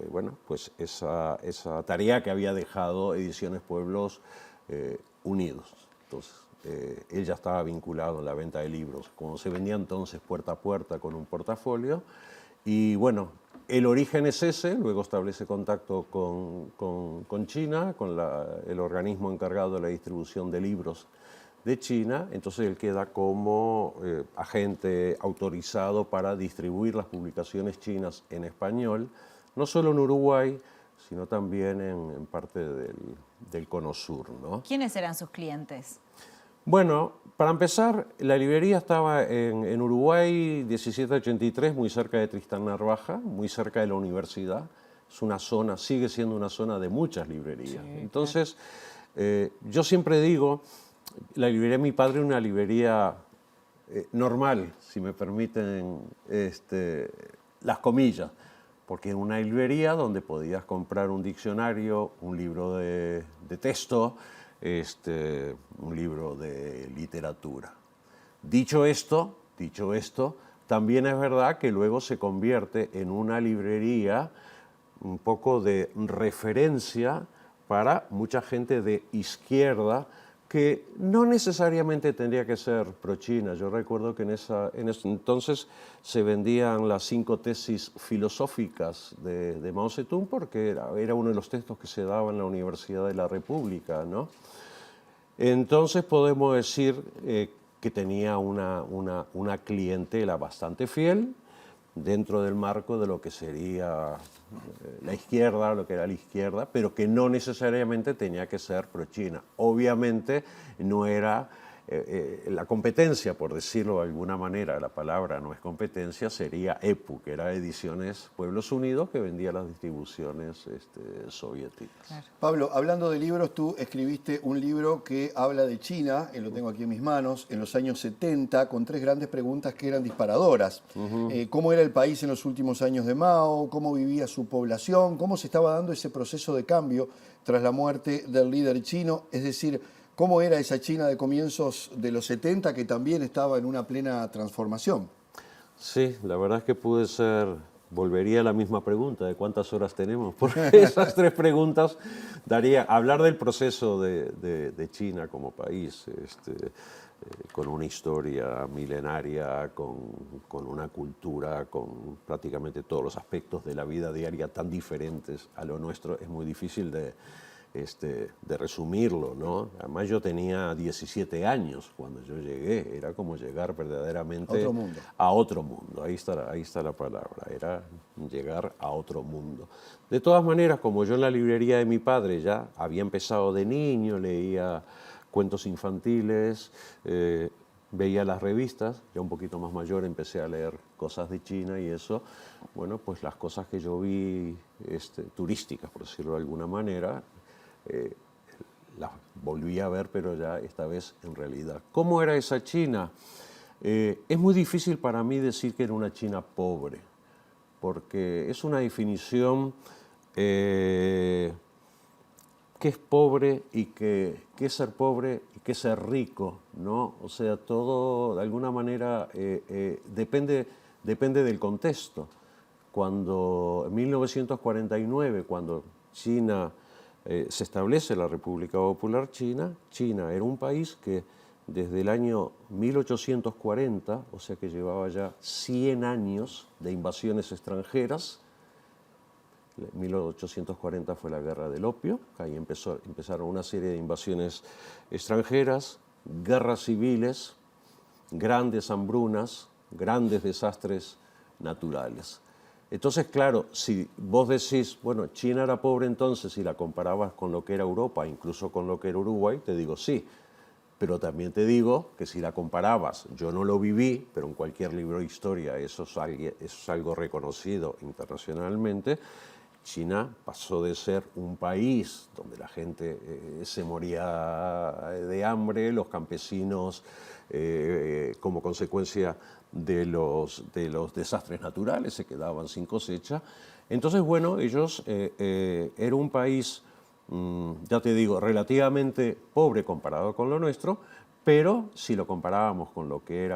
bueno, pues esa tarea que había dejado Ediciones Pueblos Unidos. Entonces, él ya estaba vinculado en la venta de libros, como se vendía entonces puerta a puerta con un portafolio. Y bueno, el origen es ese, luego establece contacto con China, con el organismo encargado de la distribución de libros de China. Entonces él queda como agente autorizado para distribuir las publicaciones chinas en español, no solo en Uruguay, sino también en parte del Cono Sur, ¿no? ¿Quiénes eran sus clientes? Bueno, para empezar, la librería estaba en Uruguay 1783, muy cerca de Tristán Narvaja, muy cerca de la universidad. Es una zona, sigue siendo una zona de muchas librerías. Sí, entonces, yo siempre digo, la librería de mi padre es una librería normal, si me permiten las comillas, porque era una librería donde podías comprar un diccionario, un libro de texto, un libro de literatura. Dicho esto, también es verdad que luego se convierte en una librería un poco de referencia para mucha gente de izquierda que no necesariamente tendría que ser pro-China. Yo recuerdo que en ese entonces se vendían las 5 tesis filosóficas de Mao Zedong porque era uno de los textos que se daba en la Universidad de la República, ¿no? Entonces podemos decir que tenía una clientela bastante fiel dentro del marco de lo que sería la izquierda, lo que era la izquierda, pero que no necesariamente tenía que ser pro-China. Obviamente no era la competencia, por decirlo de alguna manera, la palabra no es competencia, sería EPU, que era Ediciones Pueblos Unidos, que vendía las distribuciones soviéticas. Claro. Pablo, hablando de libros, tú escribiste un libro que habla de China, lo tengo aquí en mis manos, en los años 70, con 3 grandes preguntas que eran disparadoras. ¿Cómo era el país en los últimos años de Mao? ¿Cómo vivía su población? ¿Cómo se estaba dando ese proceso de cambio tras la muerte del líder chino? Es decir, ¿cómo era esa China de comienzos de los 70 que también estaba en una plena transformación? Sí, la verdad es que volvería a la misma pregunta de cuántas horas tenemos, porque esas 3 preguntas hablar del proceso de China como país, con una historia milenaria, con una cultura, con prácticamente todos los aspectos de la vida diaria tan diferentes a lo nuestro, es muy difícil de resumirlo, ¿no? Además yo tenía 17 años cuando yo llegué, era como llegar verdaderamente a otro mundo. Ahí está la palabra, era llegar a otro mundo. De todas maneras, como yo en la librería de mi padre ya había empezado de niño, leía cuentos infantiles, veía las revistas, ya un poquito más mayor empecé a leer cosas de China y eso, bueno, pues las cosas que yo vi turísticas, por decirlo de alguna manera, las volví a ver, pero ya esta vez en realidad. ¿Cómo era esa China? Es muy difícil para mí decir que era una China pobre, porque es una definición que es pobre y que es ser pobre y que es ser rico, ¿no? O sea, todo de alguna manera depende del contexto. Cuando en 1949, cuando China se establece la República Popular China, China era un país que desde el año 1840, o sea que llevaba ya 100 años de invasiones extranjeras. 1840 fue la Guerra del Opio, ahí empezaron una serie de invasiones extranjeras, guerras civiles, grandes hambrunas, grandes desastres naturales. Entonces, claro, si vos decís, bueno, China era pobre entonces, si la comparabas con lo que era Europa, incluso con lo que era Uruguay, te digo sí. Pero también te digo que si la comparabas, yo no lo viví, pero en cualquier libro de historia eso es algo reconocido internacionalmente, China pasó de ser un país donde la gente se moría de hambre, los campesinos como consecuencia de los desastres naturales se quedaban sin cosecha. Entonces, bueno, ellos era un país, ya te digo, relativamente pobre comparado con lo nuestro, Pero si lo comparábamos con lo que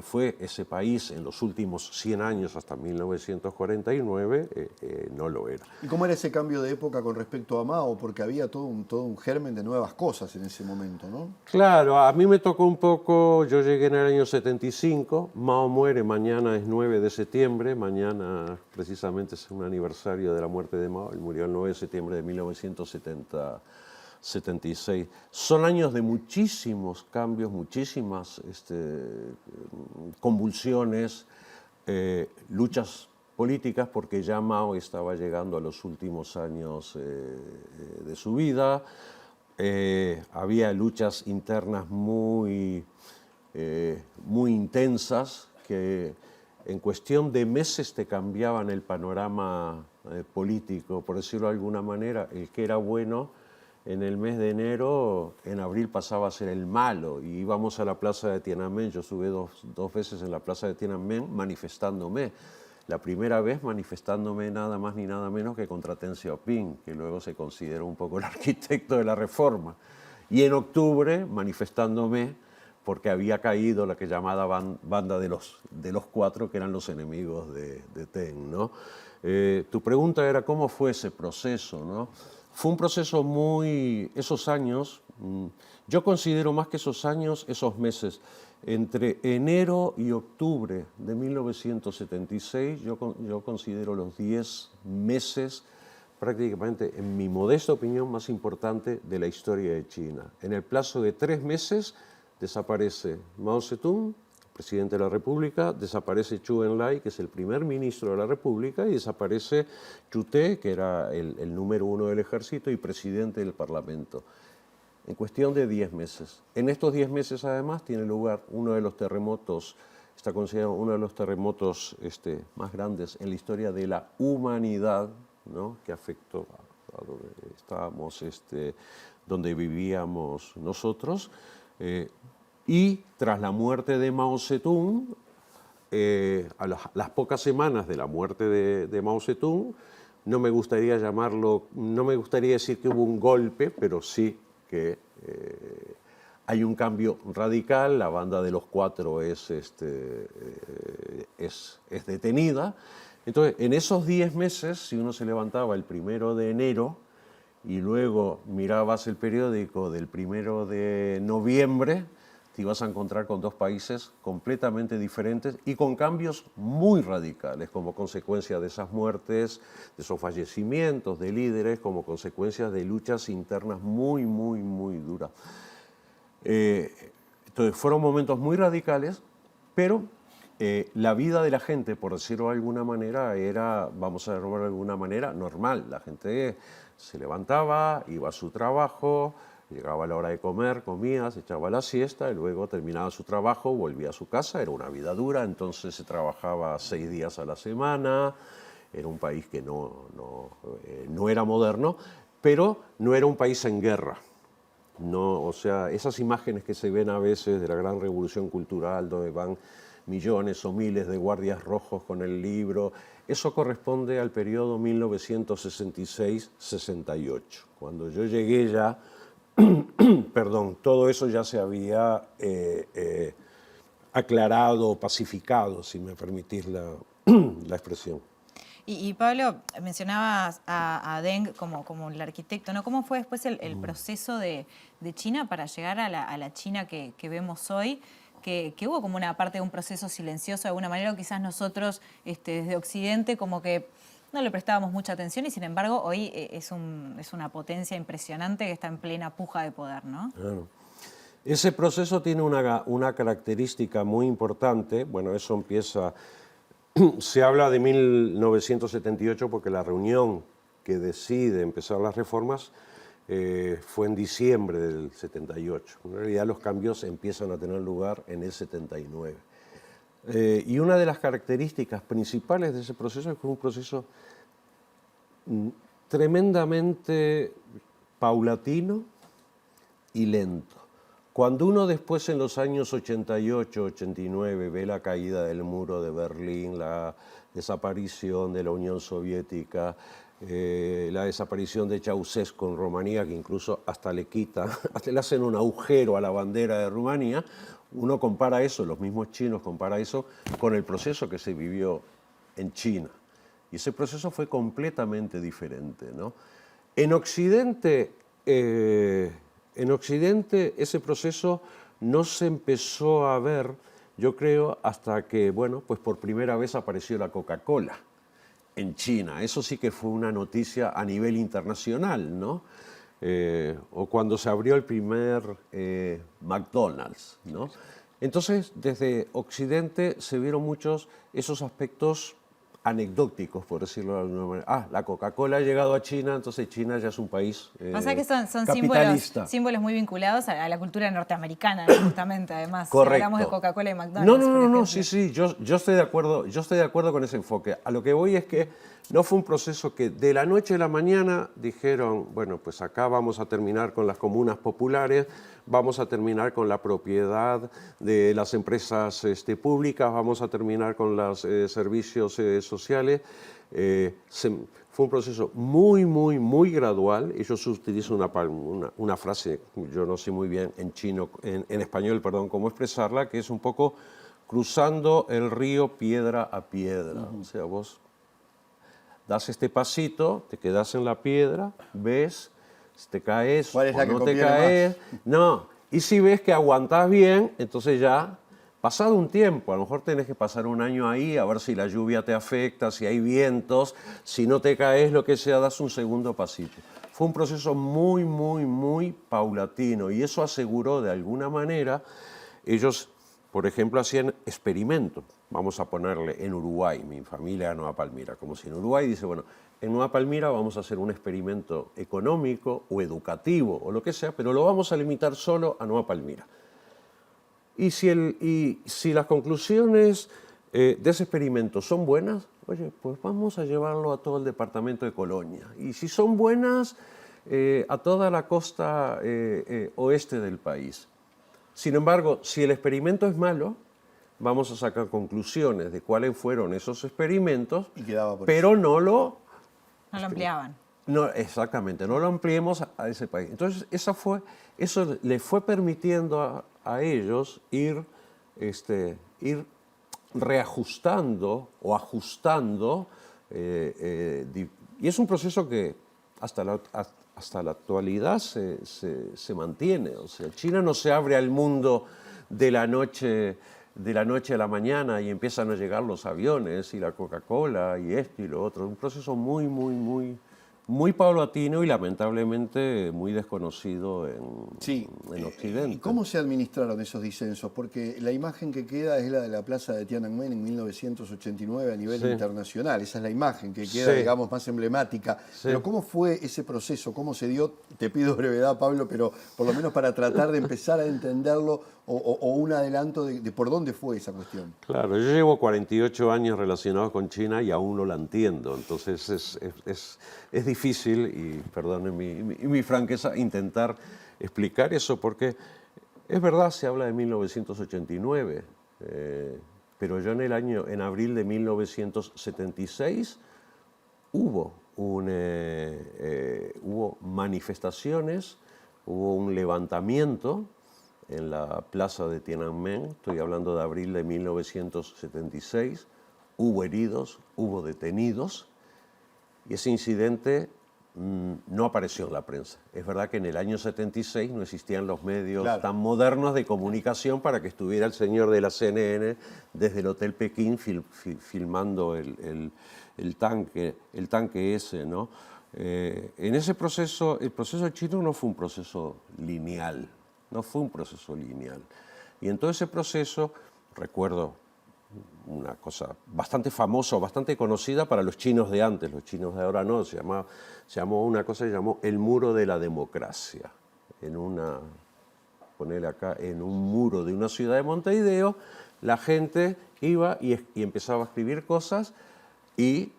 fue ese país en los últimos 100 años hasta 1949, no lo era. ¿Y cómo era ese cambio de época con respecto a Mao? Porque había todo un germen de nuevas cosas en ese momento, ¿no? Claro, a mí me tocó un poco, yo llegué en el año 75, Mao muere, mañana es 9 de septiembre, mañana precisamente es un aniversario de la muerte de Mao, él murió el 9 de septiembre de 1976. Son años de muchísimos cambios, muchísimas convulsiones, luchas políticas, porque ya Mao estaba llegando a los últimos años de su vida. Había luchas internas muy intensas que en cuestión de meses te cambiaban el panorama político, por decirlo de alguna manera. El que era bueno en el mes de enero, en abril pasaba a ser el malo, y íbamos a la plaza de Tiananmen. Yo estuve dos veces en la plaza de Tiananmen manifestándome. La primera vez manifestándome nada más ni nada menos que contra Deng Xiaoping, que luego se consideró un poco el arquitecto de la reforma. Y en octubre manifestándome porque había caído la que llamada banda de los cuatro, que eran los enemigos de Deng, ¿no? Tu pregunta era cómo fue ese proceso, ¿no? Fue un proceso esos años, yo considero más que esos años, esos meses, entre enero y octubre de 1976, yo considero los 10 meses prácticamente, en mi modesta opinión, más importante de la historia de China. En el plazo de 3 meses desaparece Mao Zedong, presidente de la República, desaparece Zhou Enlai, que es el primer ministro de la República, y desaparece Chu Te, que era el número 1 del ejército y presidente del Parlamento, en cuestión de 10 meses. En estos 10 meses, además, tiene lugar uno de los terremotos, está considerado uno de los terremotos más grandes en la historia de la humanidad, ¿no?, que afectó a donde estábamos, donde vivíamos nosotros. Y tras la muerte de Mao Zedong, a las pocas semanas de la muerte de Mao Zedong, no me gustaría decir que hubo un golpe, pero sí que hay un cambio radical. La banda de los cuatro es detenida. Entonces, en esos 10 meses, si uno se levantaba el 1 de enero y luego mirabas el periódico del 1 de noviembre, te ibas a encontrar con dos países completamente diferentes y con cambios muy radicales como consecuencia de esas muertes, de esos fallecimientos de líderes, como consecuencia de luchas internas muy duras. Entonces fueron momentos muy radicales, pero la vida de la gente, por decirlo de alguna manera, era, vamos a decirlo de alguna manera, normal. La gente se levantaba, iba a su trabajo, llegaba a la hora de comer, comía, se echaba la siesta y luego terminaba su trabajo, volvía a su casa. Era una vida dura, entonces se trabajaba 6 días a la semana. Era un país que no era moderno, pero no era un país en guerra. No, o sea, esas imágenes que se ven a veces de la gran revolución cultural, donde van millones o miles de guardias rojos con el libro, eso corresponde al periodo 1966-68. Cuando yo llegué ya, perdón, todo eso ya se había aclarado, pacificado, si me permitís la expresión. Y Pablo, mencionabas a Deng como el arquitecto, ¿no? ¿Cómo fue después el proceso de China para llegar a la China que vemos hoy? Que hubo como una parte de un proceso silencioso de alguna manera, o quizás nosotros desde Occidente como que no le prestábamos mucha atención, y sin embargo hoy es una potencia impresionante que está en plena puja de poder, ¿no? Claro. Ese proceso tiene una característica muy importante. Bueno, eso empieza... Se habla de 1978 porque la reunión que decide empezar las reformas fue en diciembre del 78. En realidad los cambios empiezan a tener lugar en el 79. Y una de las características principales de ese proceso es que fue un proceso tremendamente paulatino y lento. Cuando uno después en los años 88, 89 ve la caída del muro de Berlín, la desaparición de la Unión Soviética, la desaparición de Ceausescu en Rumanía, que incluso hasta le hacen un agujero a la bandera de Rumanía. Uno compara eso, los mismos chinos comparan eso con el proceso que se vivió en China. Y ese proceso fue completamente diferente, ¿no? En Occidente ese proceso no se empezó a ver, yo creo, hasta que, bueno, pues por primera vez apareció la Coca-Cola en China. Eso sí que fue una noticia a nivel internacional, ¿no? O cuando se abrió el primer McDonald's, ¿no? Entonces, desde Occidente se vieron muchos esos aspectos anecdóticos, por decirlo de alguna manera. La Coca-Cola ha llegado a China, entonces China ya es un país O sea que son capitalista. símbolos muy vinculados a la cultura norteamericana, justamente, además. Correcto. Si hablamos de Coca-Cola y McDonald's. No, sí, yo estoy de acuerdo con ese enfoque. A lo que voy es que no fue un proceso que de la noche a la mañana dijeron, bueno, pues acá vamos a terminar con las comunas populares, vamos a terminar con la propiedad de las empresas públicas, vamos a terminar con los servicios sociales. Fue un proceso muy gradual. Ellos utilizan una frase, yo no sé muy bien en español, cómo expresarla, que es un poco cruzando el río piedra a piedra. O sea, vos das este pasito, te quedas en la piedra, ves, si te caes o no te caes. No, y si ves que aguantás bien, entonces ya, pasado un tiempo, a lo mejor tenés que pasar un año ahí a ver si la lluvia te afecta, si hay vientos, si no te caes, lo que sea, das un segundo pasito. Fue un proceso muy paulatino y eso aseguró de alguna manera, ellos, por ejemplo, hacían experimentos. Vamos a ponerle en Uruguay, mi familia de Nueva Palmira, como si en Uruguay dice, bueno, en Nueva Palmira vamos a hacer un experimento económico o educativo o lo que sea, pero lo vamos a limitar solo a Nueva Palmira. Y si las conclusiones de ese experimento son buenas, oye, pues vamos a llevarlo a todo el departamento de Colonia. Y si son buenas, a toda la costa oeste del país. Sin embargo, si el experimento es malo, vamos a sacar conclusiones de cuáles fueron esos experimentos, pero no lo ampliaban. No, exactamente, no lo ampliemos a ese país. Entonces, eso le fue permitiendo a ellos ir reajustando o ajustando, y es un proceso que hasta la actualidad se mantiene. O sea, China no se abre al mundo de la noche a la mañana y empiezan a llegar los aviones y la Coca-Cola y esto y lo otro. Un proceso muy paulatino y lamentablemente muy desconocido en Occidente. ¿Y cómo se administraron esos disensos? Porque la imagen que queda es la de la plaza de Tiananmen en 1989 a nivel internacional. Esa es la imagen que queda, digamos, más emblemática. Sí. Pero ¿cómo fue ese proceso? ¿Cómo se dio? Te pido brevedad, Pablo, pero por lo menos para tratar de empezar a entenderlo o un adelanto de por dónde fue esa cuestión. Claro, yo llevo 48 años relacionados con China y aún no la entiendo. Entonces es difícil, y perdonen mi franqueza, intentar explicar eso, porque es verdad, se habla de 1989, pero yo en abril de 1976 hubo manifestaciones, hubo un levantamiento en la plaza de Tiananmen, estoy hablando de abril de 1976, hubo heridos, hubo detenidos, y ese incidente no apareció en la prensa. Es verdad que en el año 76 no existían los medios tan modernos de comunicación para que estuviera el señor de la CNN desde el Hotel Pekín filmando el tanque ese, ¿no? En ese proceso, el proceso chino no fue un proceso lineal. No fue un proceso lineal. Y en todo ese proceso, recuerdo una cosa bastante famosa, bastante conocida para los chinos de antes, los chinos de ahora no, se llamó una cosa que se llamó el muro de la democracia. Ponerle acá, en un muro de una ciudad de Montevideo, la gente iba y empezaba a escribir cosas y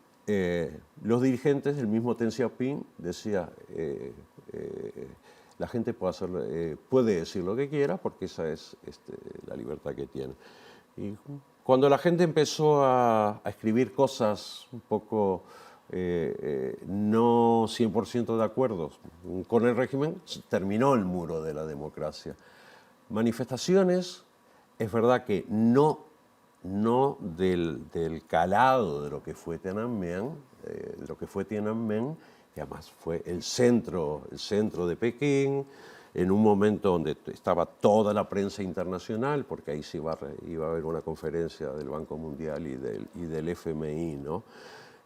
los dirigentes, el mismo Deng Xiaoping, decía... la gente puede decir lo que quiera porque esa es la libertad que tiene. Y cuando la gente empezó a escribir cosas un poco no 100% de acuerdo con el régimen, terminó el muro de la democracia. Manifestaciones, es verdad que no del calado de lo que fue Tiananmen, que además fue el centro de Pekín, en un momento donde estaba toda la prensa internacional, porque ahí sí iba a haber una conferencia del Banco Mundial y del FMI, ¿no?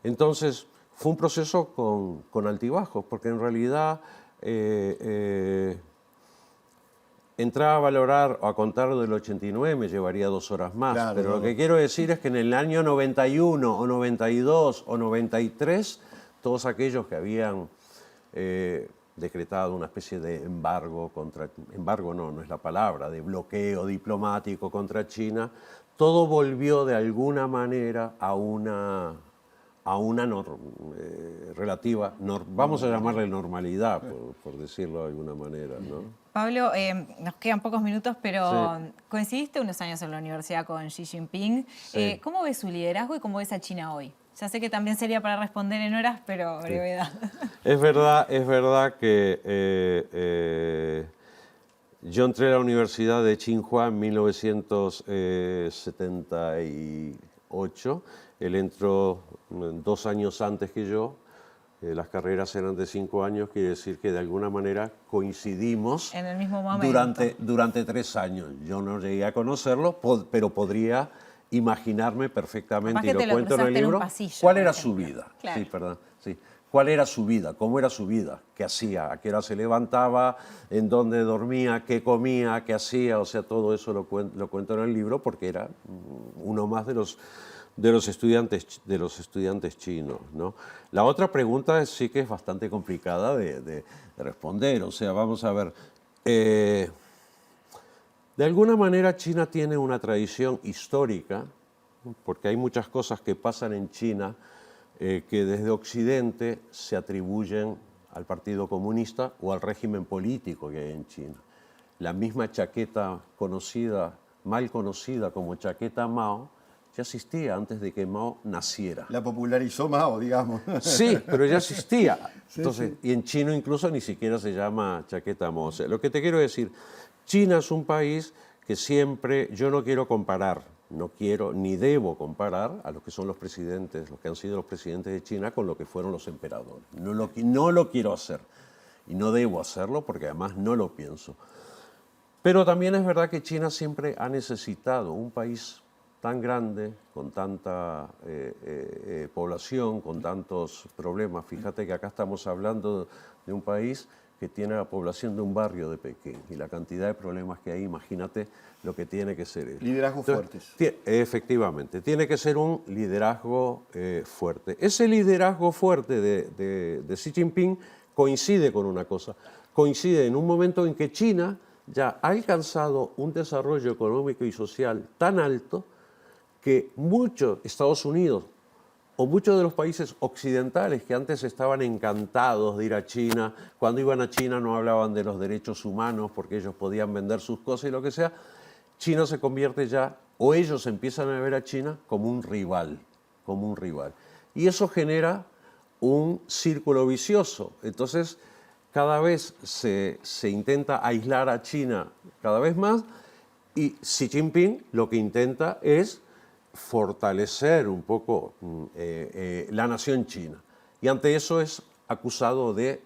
Entonces, fue un proceso con altibajos, porque en realidad entrar a valorar o a contar del 89 me llevaría 2 horas más, Claro, pero no. lo que quiero decir es que en el año 91 o 92 o 93, todos aquellos que habían decretado una especie de embargo no es la palabra, de bloqueo diplomático contra China, todo volvió de alguna manera a una relativa, vamos a llamarle normalidad, por decirlo de alguna manera, ¿no? Pablo, nos quedan pocos minutos, pero Sí. coincidiste unos años en la universidad con Xi Jinping. Sí. ¿Cómo ves su liderazgo y cómo ves a China hoy? Ya sé que también sería para responder en horas, pero brevedad. Es verdad que yo entré a la Universidad de Tsinghua en 1978. Él entró 2 años antes que yo. Las carreras eran de 5 años, quiere decir que de alguna manera coincidimos En el mismo momento. durante 3 años. Yo no llegué a conocerlo, pero podría imaginarme perfectamente, Capaz y que lo te lo cuento en el cruzaste en un libro, pasillo, cuál por era su ejemplo. vida. Claro. Sí, perdón, sí. ¿Cuál era su vida? ¿Cómo era su vida? ¿Qué hacía? ¿A qué hora se levantaba? ¿En dónde dormía? ¿Qué comía? ¿Qué hacía? O sea, todo eso lo cuento en el libro porque era uno más de los estudiantes chinos, ¿no? La otra pregunta sí que es bastante complicada de responder. O sea, vamos a ver. De alguna manera China tiene una tradición histórica, porque hay muchas cosas que pasan en China que desde Occidente se atribuyen al Partido Comunista o al régimen político que hay en China. La misma chaqueta mal conocida como chaqueta Mao, ya existía antes de que Mao naciera. La popularizó Mao, digamos. Sí, pero ya existía. Entonces, sí. y en chino incluso ni siquiera se llama chaqueta Mao. O sea, lo que te quiero decir, China es un país que siempre, yo no quiero comparar, no quiero ni debo comparar a los que son los presidentes, los que han sido los presidentes de China con lo que fueron los emperadores. No lo quiero hacer y no debo hacerlo porque además no lo pienso. Pero también es verdad que China siempre ha necesitado un país tan grande, con tanta población, con tantos problemas. Fíjate que acá estamos hablando de un país que tiene la población de un barrio de Pekín y la cantidad de problemas que hay, imagínate lo que tiene que ser. Liderazgos fuertes. Efectivamente, tiene que ser un liderazgo fuerte. Ese liderazgo fuerte de Xi Jinping coincide con una cosa, coincide en un momento en que China ya ha alcanzado un desarrollo económico y social tan alto que Estados Unidos o muchos de los países occidentales que antes estaban encantados de ir a China, cuando iban a China no hablaban de los derechos humanos porque ellos podían vender sus cosas y lo que sea, China se convierte ya, o ellos empiezan a ver a China como un rival. Y eso genera un círculo vicioso. Entonces, cada vez se intenta aislar a China cada vez más y Xi Jinping lo que intenta es fortalecer un poco la nación china. Y ante eso es acusado de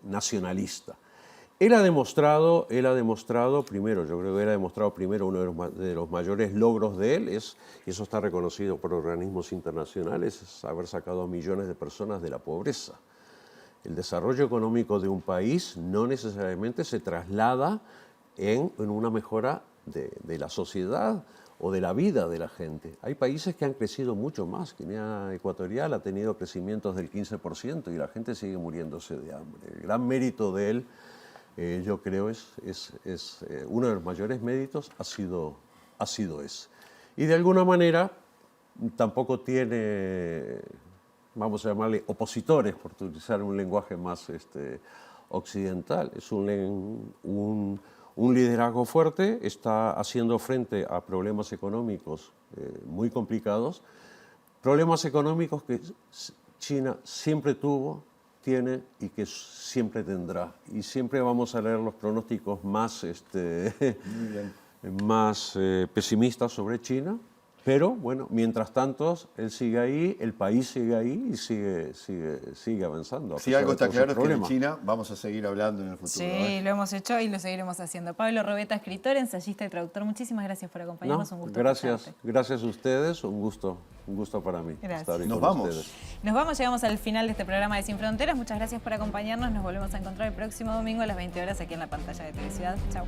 nacionalista. Él ha demostrado primero, yo creo que él ha demostrado primero uno de los mayores logros de él, y eso está reconocido por organismos internacionales, es haber sacado a millones de personas de la pobreza. El desarrollo económico de un país no necesariamente se traslada en una mejora de la sociedad o de la vida de la gente. Hay países que han crecido mucho más. Guinea Ecuatorial ha tenido crecimientos del 15% y la gente sigue muriéndose de hambre. El gran mérito de él, yo creo, es uno de los mayores méritos ha sido ese. Y de alguna manera tampoco tiene, vamos a llamarle, opositores, por utilizar un lenguaje más occidental. Es un liderazgo fuerte, está haciendo frente a problemas económicos muy complicados, problemas económicos que China siempre tuvo, tiene y que siempre tendrá. Y siempre vamos a leer los pronósticos más, más pesimistas sobre China. Pero bueno, mientras tanto, él sigue ahí, el país sigue ahí y sigue avanzando. Si algo está claro es que de China vamos a seguir hablando en el futuro. Sí, lo hemos hecho y lo seguiremos haciendo. Pablo Robeta, escritor, ensayista y traductor, muchísimas gracias por acompañarnos. Un gusto. Gracias a ustedes, un gusto para mí. Gracias. Estar ahí Nos con vamos. ustedes. Nos vamos, llegamos al final de este programa de Sin Fronteras. Muchas gracias por acompañarnos. Nos volvemos a encontrar el próximo domingo a las 20 horas aquí en la pantalla de TV Ciudad. Chau.